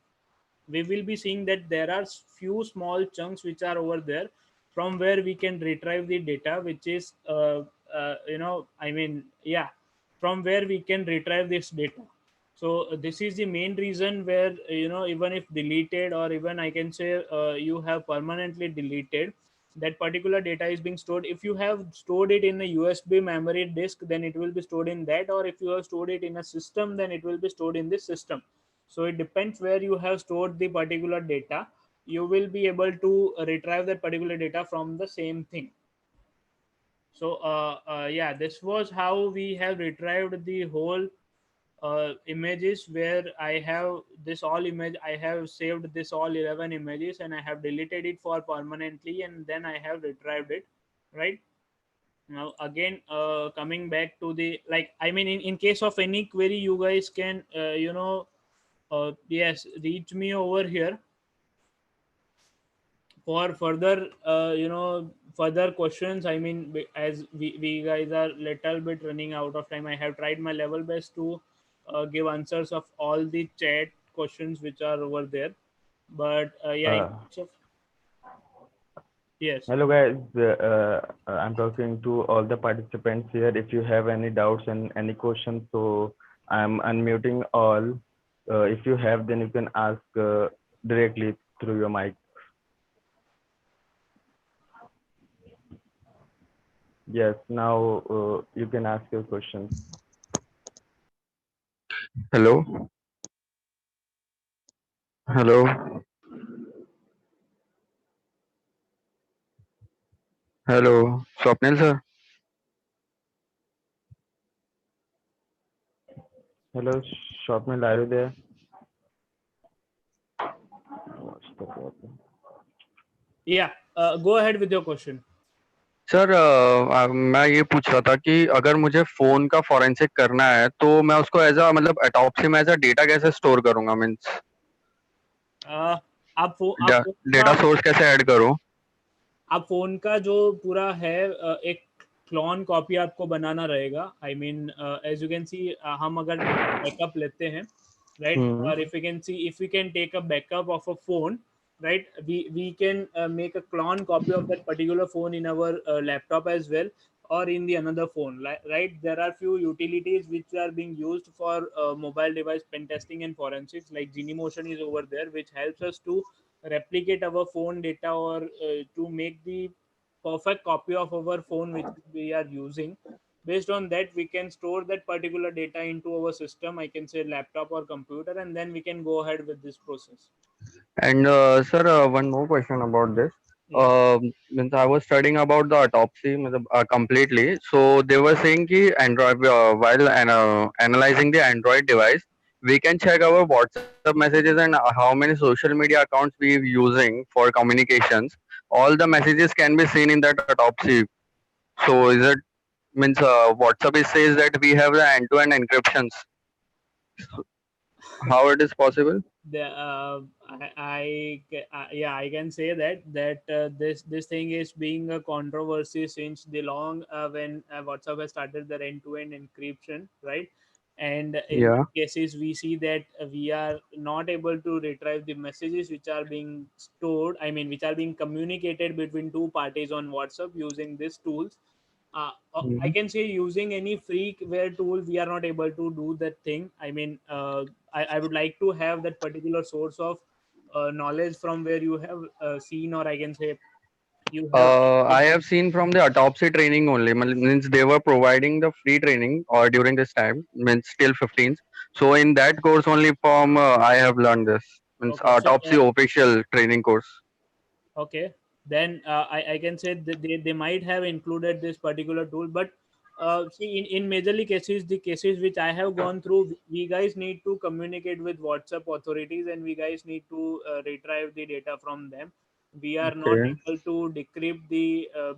we will be seeing that there are few small chunks which are over there, from where we can retrieve the data, which is I mean, yeah. from where we can retrieve this data. So this is the main reason where even if deleted, or even I can say you have permanently deleted, that particular data is being stored. If you have stored it in a USB memory disk, then it will be stored in that, or if you have stored it in a system, then it will be stored in this system. So it depends where you have stored the particular data. You will be able to retrieve that particular data from the same thing. So yeah, this was how we have retrieved the whole images, where I have this all image, I have saved this all 11 images, and I have deleted it for permanently, and then I have retrieved it, right? Now again, coming back to the, like, I mean, in case of any query, you guys can yes, reach me over here for further further questions. I mean, as we guys are little bit running out of time, I have tried my level best to give answers of all the chat questions which are over there. But yeah, in Uh, terms of, yes. Hello guys, I'm talking to all the participants here. If you have any doubts and any questions, so I'm unmuting all. If you have, then you can ask directly through your mic. Yes, now you can ask your questions. Hello, hello, hello, Swapnil sir. Hello, Swapnil, are you there? What's the problem? Yeah, go ahead with your question. Sir मैं ये पूछ रहा था कि अगर मुझे phone का forensic करना है तो मैं उसको एज अ मतलब एटॉप्सी में एज अ डेटा कैसे स्टोर करूंगा मीन्स आप फोन डेटा का, सोर्स कैसे ऐड करूं. आप फोन का जो पूरा है, एक क्लोन कॉपी आपको बनाना रहेगा. I mean, as you can see, हम अगर बैकअप लेते हैं, राइट, हम्म. और if we can take a backup of a phone, right, we can make a clone copy of that particular phone in our laptop as well, or in the another phone, right. There are few utilities which are being used for mobile device pen testing and forensics, like Genymotion is over there, which helps us to replicate our phone data, or to make the perfect copy of our phone which we are using. Based on that, we can store that particular data into our system, I can say laptop or computer, and then we can go ahead with this process. And sir, one more question about this. Yeah. Means I was studying about the autopsy matlab, completely. So they were saying कि Android while analyzing the Android device, we can check our WhatsApp messages and how many social media accounts we using for communications. All the messages can be seen in that autopsy. So is it means WhatsApp is says that we have the end-to-end encryptions. How it is possible? The yeah, I can say that this thing is being a controversy since the long, when WhatsApp has started their end-to-end encryption, right? And in Yeah. cases we see that we are not able to retrieve the messages which are being stored, I mean, which are being communicated between two parties on WhatsApp using these tools. I Mhm. can say using any freeware tool, we are not able to do that thing. I mean, I would like to have that particular source of knowledge from where you have seen, or I can say you have. I have seen from the autopsy training only. Means they were providing the free training or during this time means till 15th. So in that course only from I have learned this means Okay, so autopsy official training course. okay, then I can say that they might have included this particular tool, but see, in majorly cases, the cases which I have gone through, we guys need to communicate with WhatsApp authorities, and we guys need to retrieve the data from them. We are not Okay. able to decrypt the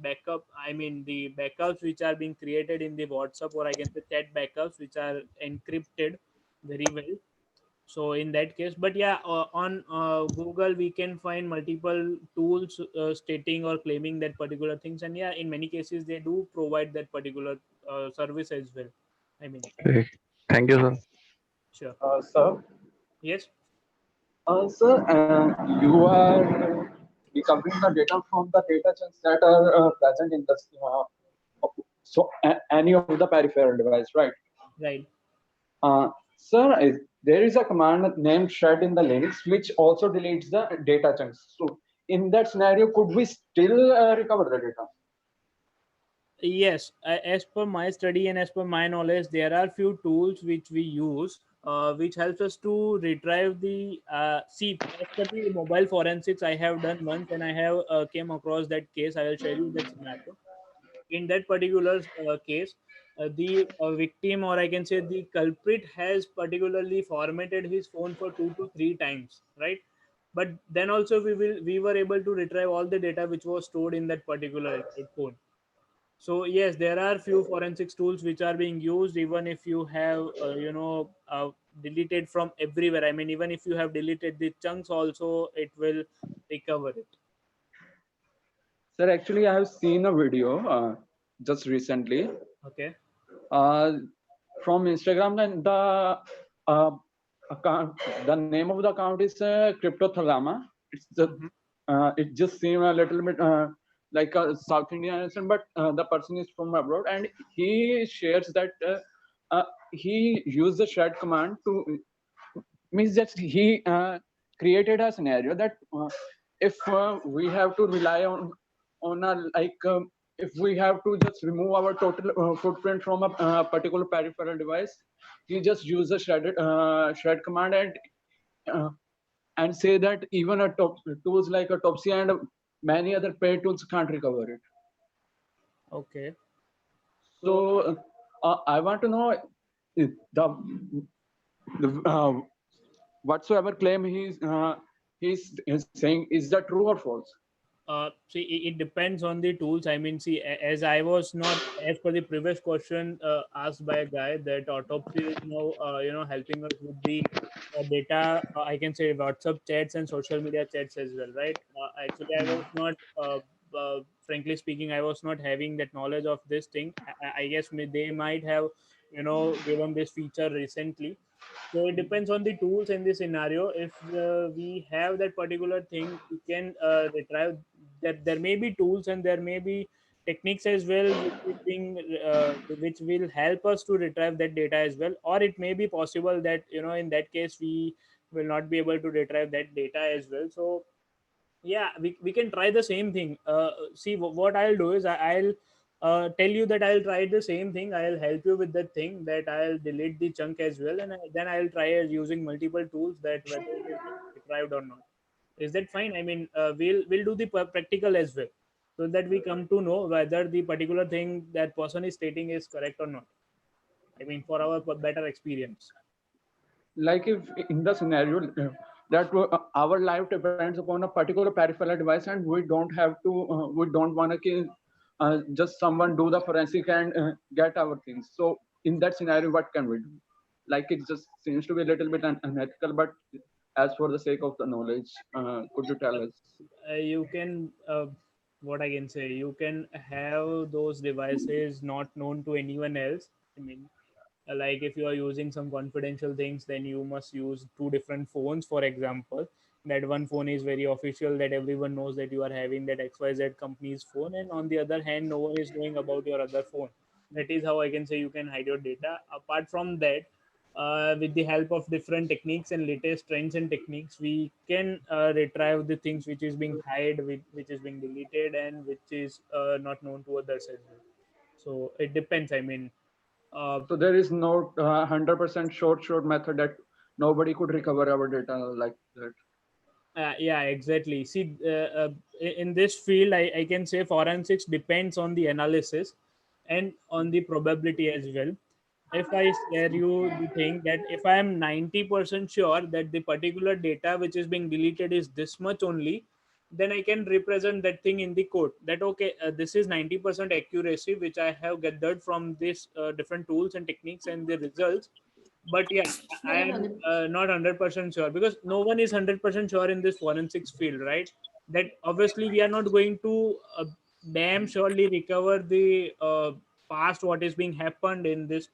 backup, I mean, the backups which are being created in the WhatsApp, or I can say chat backups which are encrypted very well. So in that case, but yeah, on Google we can find multiple tools stating or claiming that particular things, and yeah, in many cases they do provide that particular service as well. I mean, Okay. Thank you, sir. sure. Sir, Yes. sir, you are recovering the data from the data chunks that are present in the any of the peripheral device, right? Right. Sir, there is a command named shred in the Linux which also deletes the data chunks. So in that scenario, could we still recover the data? Yes, as per my study and as per my knowledge, there are few tools which we use, which helps us to retrieve the see. As per the mobile forensics, I have done once, and I have came across that case. I will share you that scenario. In that particular case, the victim, or I can say the culprit, has particularly formatted his phone for 2 to 3 times, right? But then also we were able to retrieve all the data which was stored in that particular phone. So yes, there are few forensics tools which are being used, even if you have deleted from everywhere. I mean, even if you have deleted the chunks also, it will recover it. Sir, actually, I have seen a video just recently Okay. uh, from Instagram, and uh, account, the name of the account is Crypto Thalama. Mhm. It just seems a little bit like a South Indian accent, but the person is from abroad, and he shares that he used the shred command to means that he created a scenario that if we have to rely on a like if we have to just remove our total footprint from a particular peripheral device, he just use the shred command uh, and say that even tools like a Topsy and many other paid tools can't recover it. Okay. So So I want to know the whatsoever claim he's saying, is that true or false? see, it depends on the tools. I mean, see, as I was not, as per the previous question asked by a guy, that autopsy is now helping us with the data, I can say WhatsApp chats and social media chats as well, right? Actually, I was not frankly speaking, I was not having that knowledge of this thing. I guess they might have given this feature recently. So it depends on the tools and the scenario. If we have that particular thing, we can retrieve that. There may be tools and there may be techniques as well, which is being which will help us to retrieve that data as well. Or it may be possible that in that case we will not be able to retrieve that data as well. So yeah, we can try the same thing. See, what I'll do is I'll tell you that I'll try the same thing. I'll help you with that thing, that I'll delete the chunk as well, and then I'll try using multiple tools, that whether it is being retrieved or not. Is that fine? I mean, we'll do the practical as well, so that we come to know whether the particular thing that person is stating is correct or not. I mean, for our better experience. Like if in the scenario that our life depends upon a particular peripheral device, and we don't want to just someone do the forensic and get our things. So in that scenario, what can we do? Like it just seems to be a little bit unethical, but as for the sake of the knowledge, could you tell us? You can what I can say, you can have those devices not known to anyone else. I mean, like if you are using some confidential things, then you must use two different phones, for example. That one phone is very official, that everyone knows that you are having that XYZ company's phone, and on the other hand, no one is knowing about your other phone. That is how I can say you can hide your data. Apart from that, with the help of different techniques and latest trends and techniques, we can retrieve the things which is being hide, which is being deleted, and which is not known to others as well. So it depends. I mean, uh, So there is no 100% short method that nobody could recover our data like that. yeah, exactly. See, in this field, I can say forensics depends on the analysis and on the probability as well. If I share you the thing that if I am 90% sure that the particular data which is being deleted is this much only, then I can represent that thing in the code. That okay, this is 90% accuracy which I have gathered from this different tools and techniques and the results. But yeah, I am not 100% sure, because no one is 100% sure in this forensics field, right? That obviously we are not going to damn surely recover the past what is being happened in this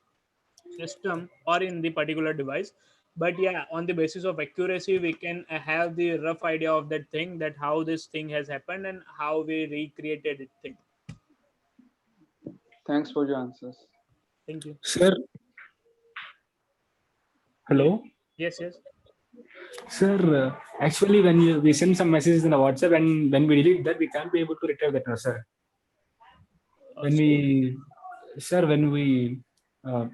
system or in the particular device. But yeah, on the basis of accuracy, we can have the rough idea of that thing, that how this thing has happened and how we recreated it thing. Thanks for your answers. Thank you. Sir, Hello, Yes, yes. sir. Actually, when we send some messages in the WhatsApp and when we delete that, we can't be able to retrieve that, no, sir. When Sorry. we, sir, when we uh,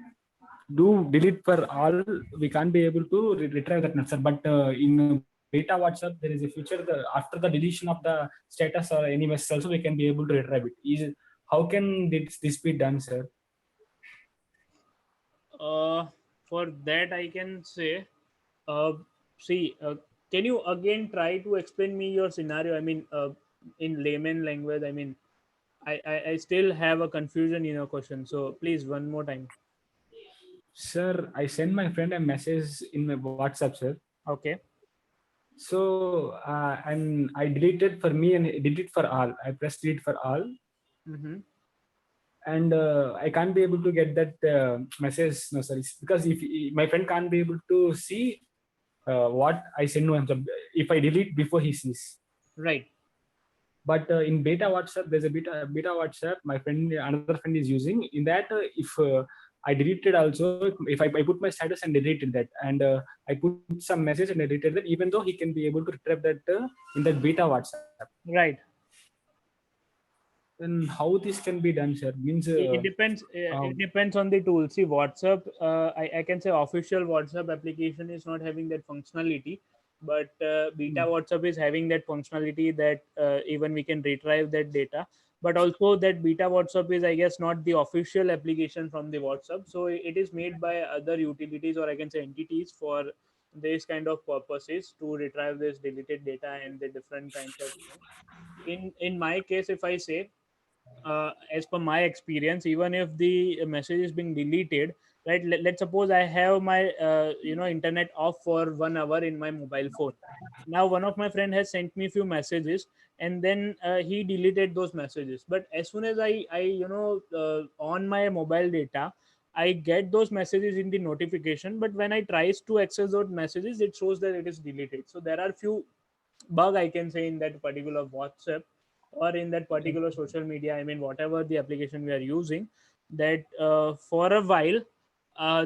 do delete for all, we can't be able to retrieve that, no, sir. But in beta WhatsApp, there is a feature after the deletion of the status or any message, also we can be able to retrieve it. How can this be done, sir? Uh, for that, I can say, uh, see, can you again try to explain me your scenario? I mean, in layman language. I mean, I still have a confusion in your question. So please, one more time. Sir, I send my friend a message in my WhatsApp, sir. Okay. So and I deleted for me and delete for all. I press delete for all, Mm-hmm. and I can't be able to get that message. No, sorry, because if my friend can't be able to see what I send to him, so if I delete before he sees. Right. But in beta WhatsApp, there's a beta WhatsApp. My friend, another friend is using. In that, if I deleted also, if I put my status and deleted that, and I put some message and I deleted that, even though he can be able to retrieve that in that beta WhatsApp. Right. Then how this can be done, sir? Means It depends. It depends on the tool. See, WhatsApp. I can say official WhatsApp application is not having that functionality, but beta WhatsApp is having that functionality that even we can retrieve that data. But also that beta WhatsApp is, I guess, not the official application from the WhatsApp. So it is made by other utilities, or I can say entities, for this kind of purposes to retrieve this deleted data and the different kinds of things. In my case, if I say, as per my experience, even if the message is being deleted, right, let's suppose I have my internet off for 1 hour in my mobile phone. Now one of my friend has sent me few messages, and then he deleted those messages. But as soon as I on my mobile data, I get those messages in the notification, but when I tries to access those messages, it shows that it is deleted. So there are few bug, I can say, in that particular WhatsApp or in that particular social media. I mean, whatever the application we are using, that for a while,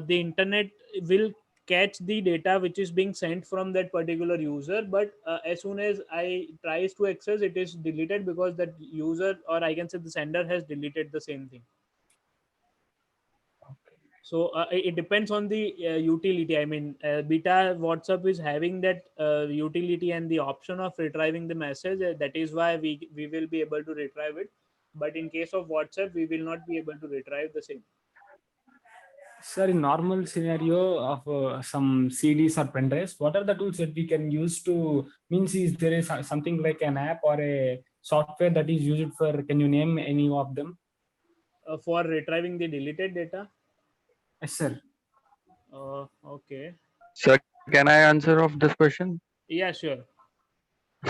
the internet will catch the data which is being sent from that particular user, but as soon as I tries to access, it is deleted because that user, or I can say the sender, has deleted the same thing. So it depends on the utility. I mean, beta WhatsApp is having that utility and the option of retrieving the message. That is why we will be able to retrieve it. But in case of WhatsApp, we will not be able to retrieve the same. sir, in normal scenario of some CDs or pen drives, what are the tools that we can use to, means is there is something like an app or a software that is used for, can you name any of them? For retrieving the deleted data. Yes, sir. Okay. Sir, can I answer of this question? Yeah, sure.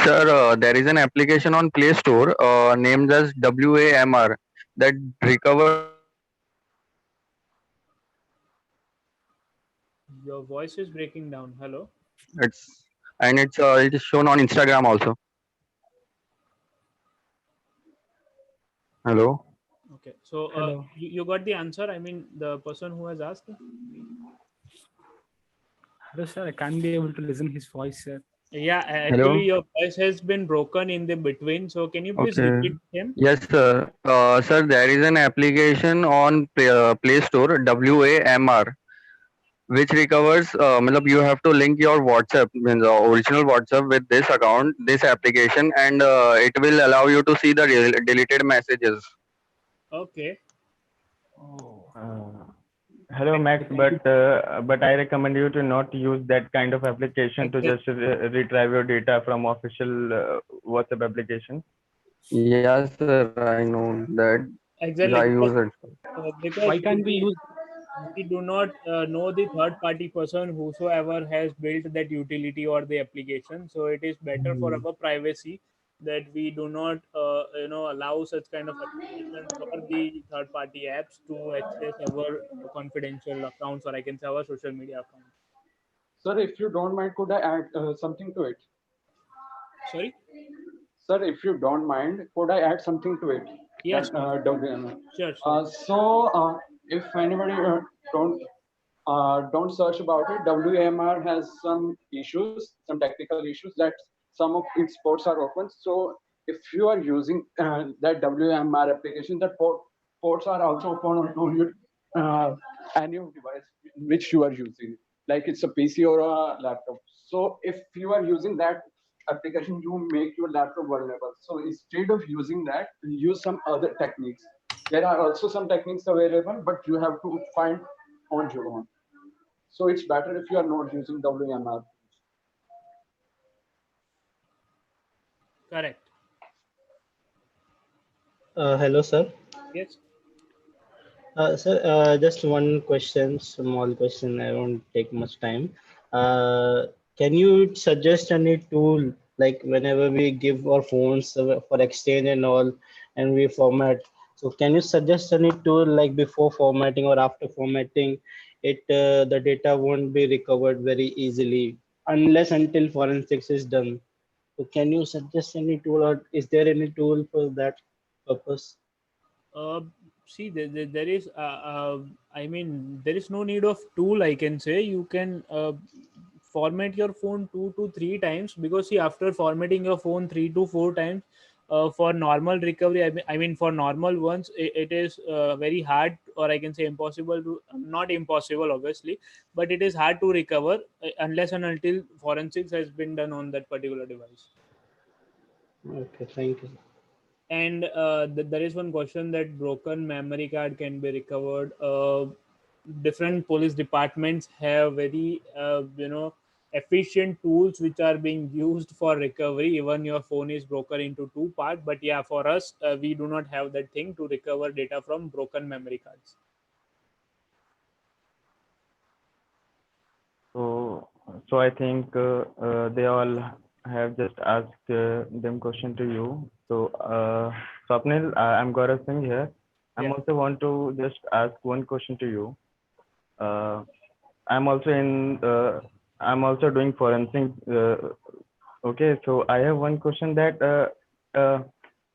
Sir, there is an application on Play Store named as WAMR that recovers Your voice is breaking down. Hello. it is shown on Instagram also. Hello. Okay. So Hello. you got the answer. I mean, the person who has asked. Hello, sir. I can't be able to listen his voice, sir. Yeah, actually, Hello. your voice has been broken in the between. So can you please Okay. repeat him? Yes, sir. Sir, there is an application on Play Store, WAMR, which recovers. Matlab you have to link your WhatsApp, means the original WhatsApp, with this account, this application, and it will allow you to see the deleted messages. Okay. Oh, Hello, Max, but I recommend you to not use that kind of application to Exactly. just retrieve your data from official WhatsApp application. Yes, sir, I know that. I Exactly. use it. Because why can't we use? we do not know the third party person whosoever has built that utility or the application. So it is better for our privacy that we do not allow such kind of applications or the third party apps to access our confidential accounts, or I can say our social media accounts. Sir, if you don't mind, could I add something to it? Sorry. Sir, if you don't mind, could I add something to it? Yes. That WM. Sure. Sure. So, if anybody don't, don't search about it. WMR has some issues, some technical issues that some of its ports are open. So if you are using that WMR application, that ports are also open on your any device which you are using, like it's a PC or a laptop. So if you are using that application, you make your laptop vulnerable. So instead of using that, use some other techniques. There are also some techniques available, but you have to find on your own. So it's better if you are not using WMR. Correct. Hello, sir. Yes. Sir, just one question, small question. I won't take much time. Can you suggest any tool like whenever we give our phones for exchange and all, and we format? So, can you suggest any tool like before formatting or after formatting, the data won't be recovered very easily unless until forensics is done. So, can you suggest any tool, or is there any tool for that purpose? Uh, See, there is, I mean, there is no need of tool. I can say you can format your phone 2 to 3 times, because see, after formatting your phone 3 to 4 times, for normal recovery, I mean for normal ones, it is very hard, or I can say impossible to, not impossible obviously, but it is hard to recover unless and until forensics has been done on that particular device. Okay, thank you. And there is one question that broken memory card can be recovered. Different police departments have very efficient tools which are being used for recovery. Even your phone is broken into two parts, but yeah, for us, we do not have that thing to recover data from broken memory cards. So, so I think they all have just asked them question to you. So, Swapnil, I'm Gaurav Singh here. I'm Yeah. also want to just ask one question to you. Uh, I'm also in. I'm also doing forensic. Okay, so I have one question that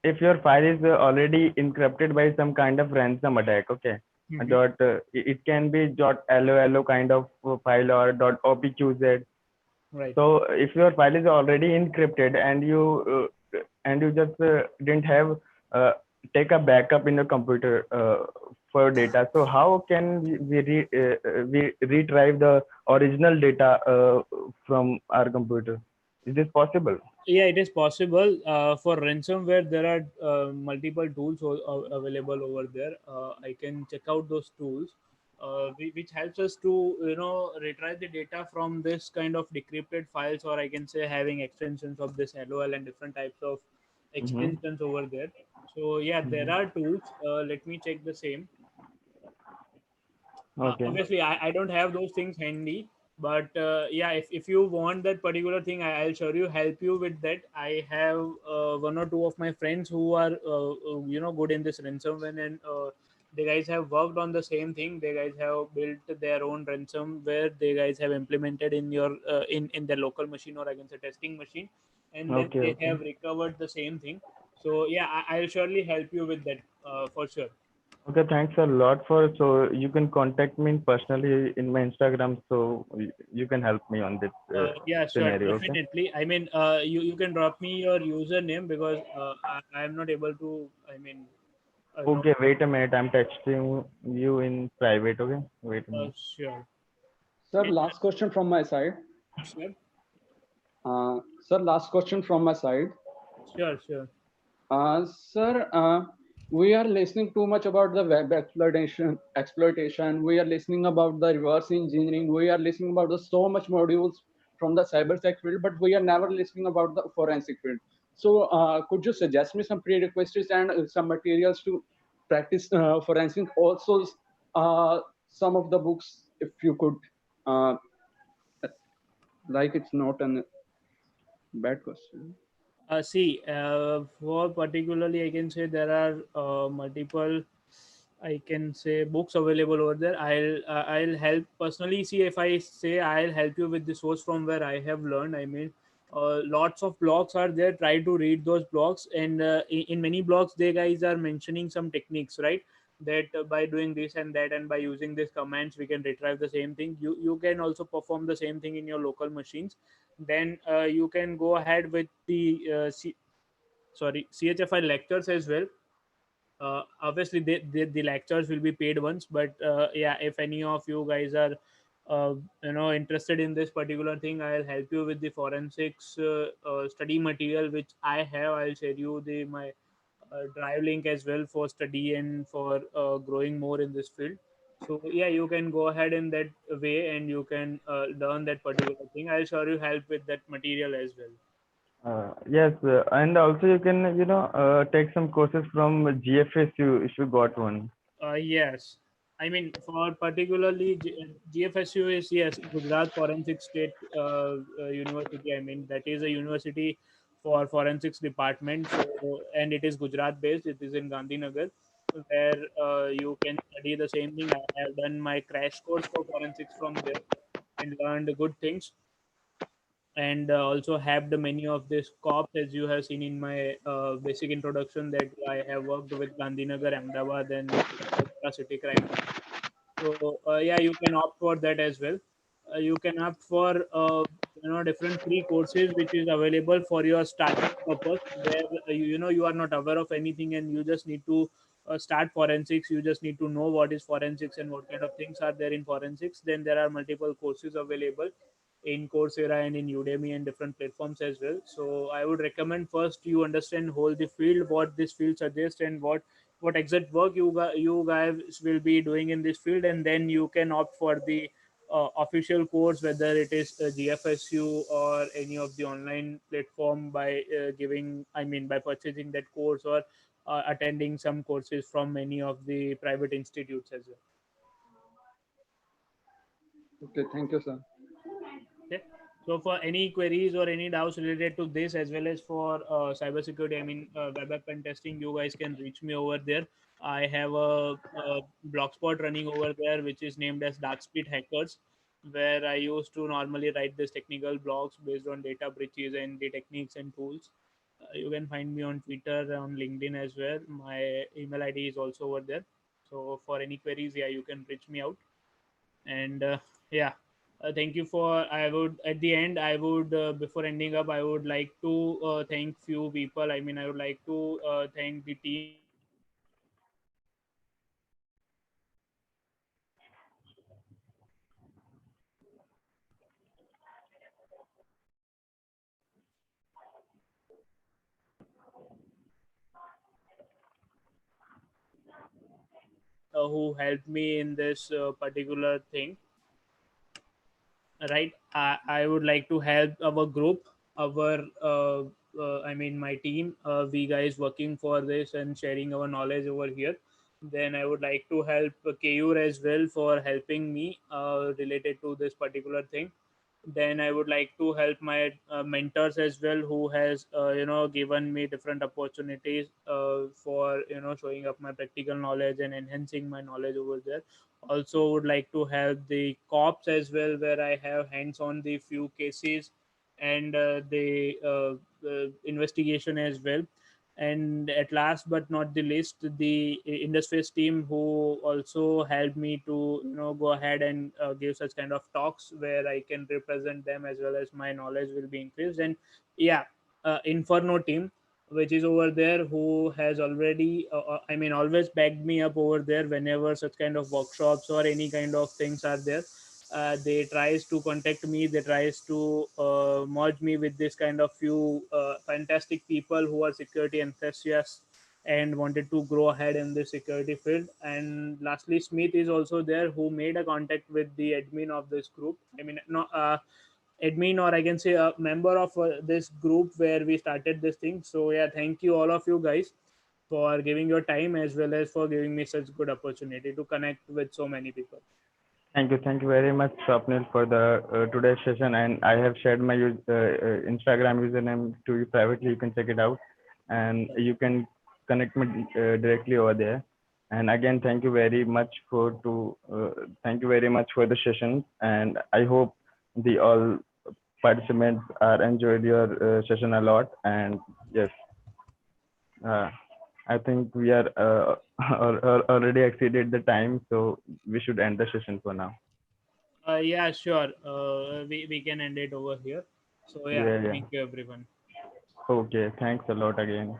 if your file is already encrypted by some kind of ransom attack, okay, Mhm. dot it can be dot lol kind of file or dot opqz. Right. So if your file is already encrypted and you just didn't have uh, take a backup in your computer for data, so how can we retrieve the original data from our computer? Is this possible? Yeah, it is possible. For ransomware, there are multiple tools available over there. I can check out those tools, which helps us to retrieve the data from this kind of decrypted files, or I can say having extensions of this LOL and different types of Mm-hmm. extensions over there. So yeah, there Mm-hmm. are tools. Let me check the same. Okay. Obviously, I don't have those things handy, but yeah, if you want that particular thing, I'll sure you help you with that. I have one or two of my friends who are good in this ransomware, and they guys have worked on the same thing. They guys have built their own ransomware. They guys have implemented in your in their local machine, or I can say testing machine, and then Okay. they Okay. have recovered the same thing. So yeah, I'll surely help you with that for sure. Okay, thanks a lot for so you can contact me personally in my Instagram so you can help me on this Yeah, sure, scenario. Okay. definitely. I mean, you can drop me your username, because I am not able to. I mean, no. Okay, wait a minute. I'm texting you in private. Okay, wait a minute. Sure. Sir, And, last question from my side. sure, Sir, last question from my side. sure, sure. Sir, we are listening too much about the web exploitation. We are listening about the reverse engineering. We are listening about the so much modules from the cybersec field, but we are never listening about the forensic field. So, could you suggest me some prerequisites and some materials to practice forensic? Also, some of the books, if you could, uh, like it's not a bad question. See, for particularly, I can say there are multiple, I can say, books available over there. I'll help personally. See, if I say I'll help you with the source from where I have learned, I mean, lots of blogs are there. Try to read those blogs, and in many blogs, they guys are mentioning some techniques, right? that by doing this and that and by using these commands we can retrieve the same thing. You can also perform the same thing in your local machines. Then you can go ahead with the CHFI lectures as well. Obviously the lectures will be paid once, but yeah, if any of you guys are interested in this particular thing, I'll help you with the forensics study material which I have. I'll share you the my drive link as well for study and for growing more in this field. So yeah, you can go ahead in that way and you can learn that particular thing. I'll sure you help with that material as well. Yes, and also you can, take some courses from GFSU if you got one. Yes, I mean for particularly GFSU is, yes, Gujarat Forensic State University. I mean that is a university for forensics department. So and it is Gujarat based. It is in Gandhinagar, where you can study the same thing. I have done my crash course for forensics from there and learned good things, and also have the many of these cops, as you have seen in my basic introduction, that I have worked with Gandhinagar, Ahmedabad, and city crime. So yeah, you can opt for that as well. You can opt for different free courses which is available for your starting purpose, where you are not aware of anything and you just need to start forensics. You just need to know what is forensics and what kind of things are there in forensics. Then there are multiple courses available in Coursera and in Udemy and different platforms as well. So I would recommend first you understand whole the field, what this field suggests, and what exact work you guys will be doing in this field, and then you can opt for the official course, whether it is GFSU or any of the online platform, by by purchasing that course or attending some courses from many of the private institutes as well. Okay, thank you, sir. Okay. So for any queries or any doubts related to this, as well as for cybersecurity, web app pen testing, you guys can reach me over there. I have a blogspot running over there, which is named as Darkspeed Hackers, where I used to normally write these technical blogs based on data breaches and the techniques and tools. You can find me on Twitter, on LinkedIn as well. My email ID is also over there. So for any queries, yeah, you can reach me out. And yeah, thank you for, I would at the end, I would before ending up, I would like to thank few people. I would like to thank the team who has who helped me in this particular thing, right? I would like to help our group, our my team, we guys working for this and sharing our knowledge over here. Then I would like to help KUR as well for helping me related to this particular thing. Then I would like to help my mentors as well, who has given me different opportunities for showing up my practical knowledge and enhancing my knowledge over there. Also would like to help the cops as well, where I have hands on the few cases and the investigation as well. And at last but not the least, the industries team, who also helped me to go ahead and give such kind of talks where I can represent them, as well as my knowledge will be increased. And yeah, Inferno team, which is over there, who has already always backed me up over there whenever such kind of workshops or any kind of things are there. They tries to contact me, they tries to merge me with this kind of few fantastic people who are security enthusiasts and wanted to grow ahead in the security field. And lastly, Smith is also there, who made a contact with the admin of this group. No, admin, or I can say a member of this group where we started this thing. So yeah, thank you all of you guys for giving your time, as well as for giving me such good opportunity to connect with so many people. Thank you very much, Swapnil, for the today's session. And I have shared my Instagram username to you privately. You can check it out, and you can connect me directly over there. And again, thank you very much for the session. And I hope the all participants are enjoyed your session a lot. And yes, uh, I think we are already exceeded the time, so we should end the session for now. Yeah, sure. We can end it over here. So yeah, Yeah, yeah. thank you everyone. Okay, thanks a lot again.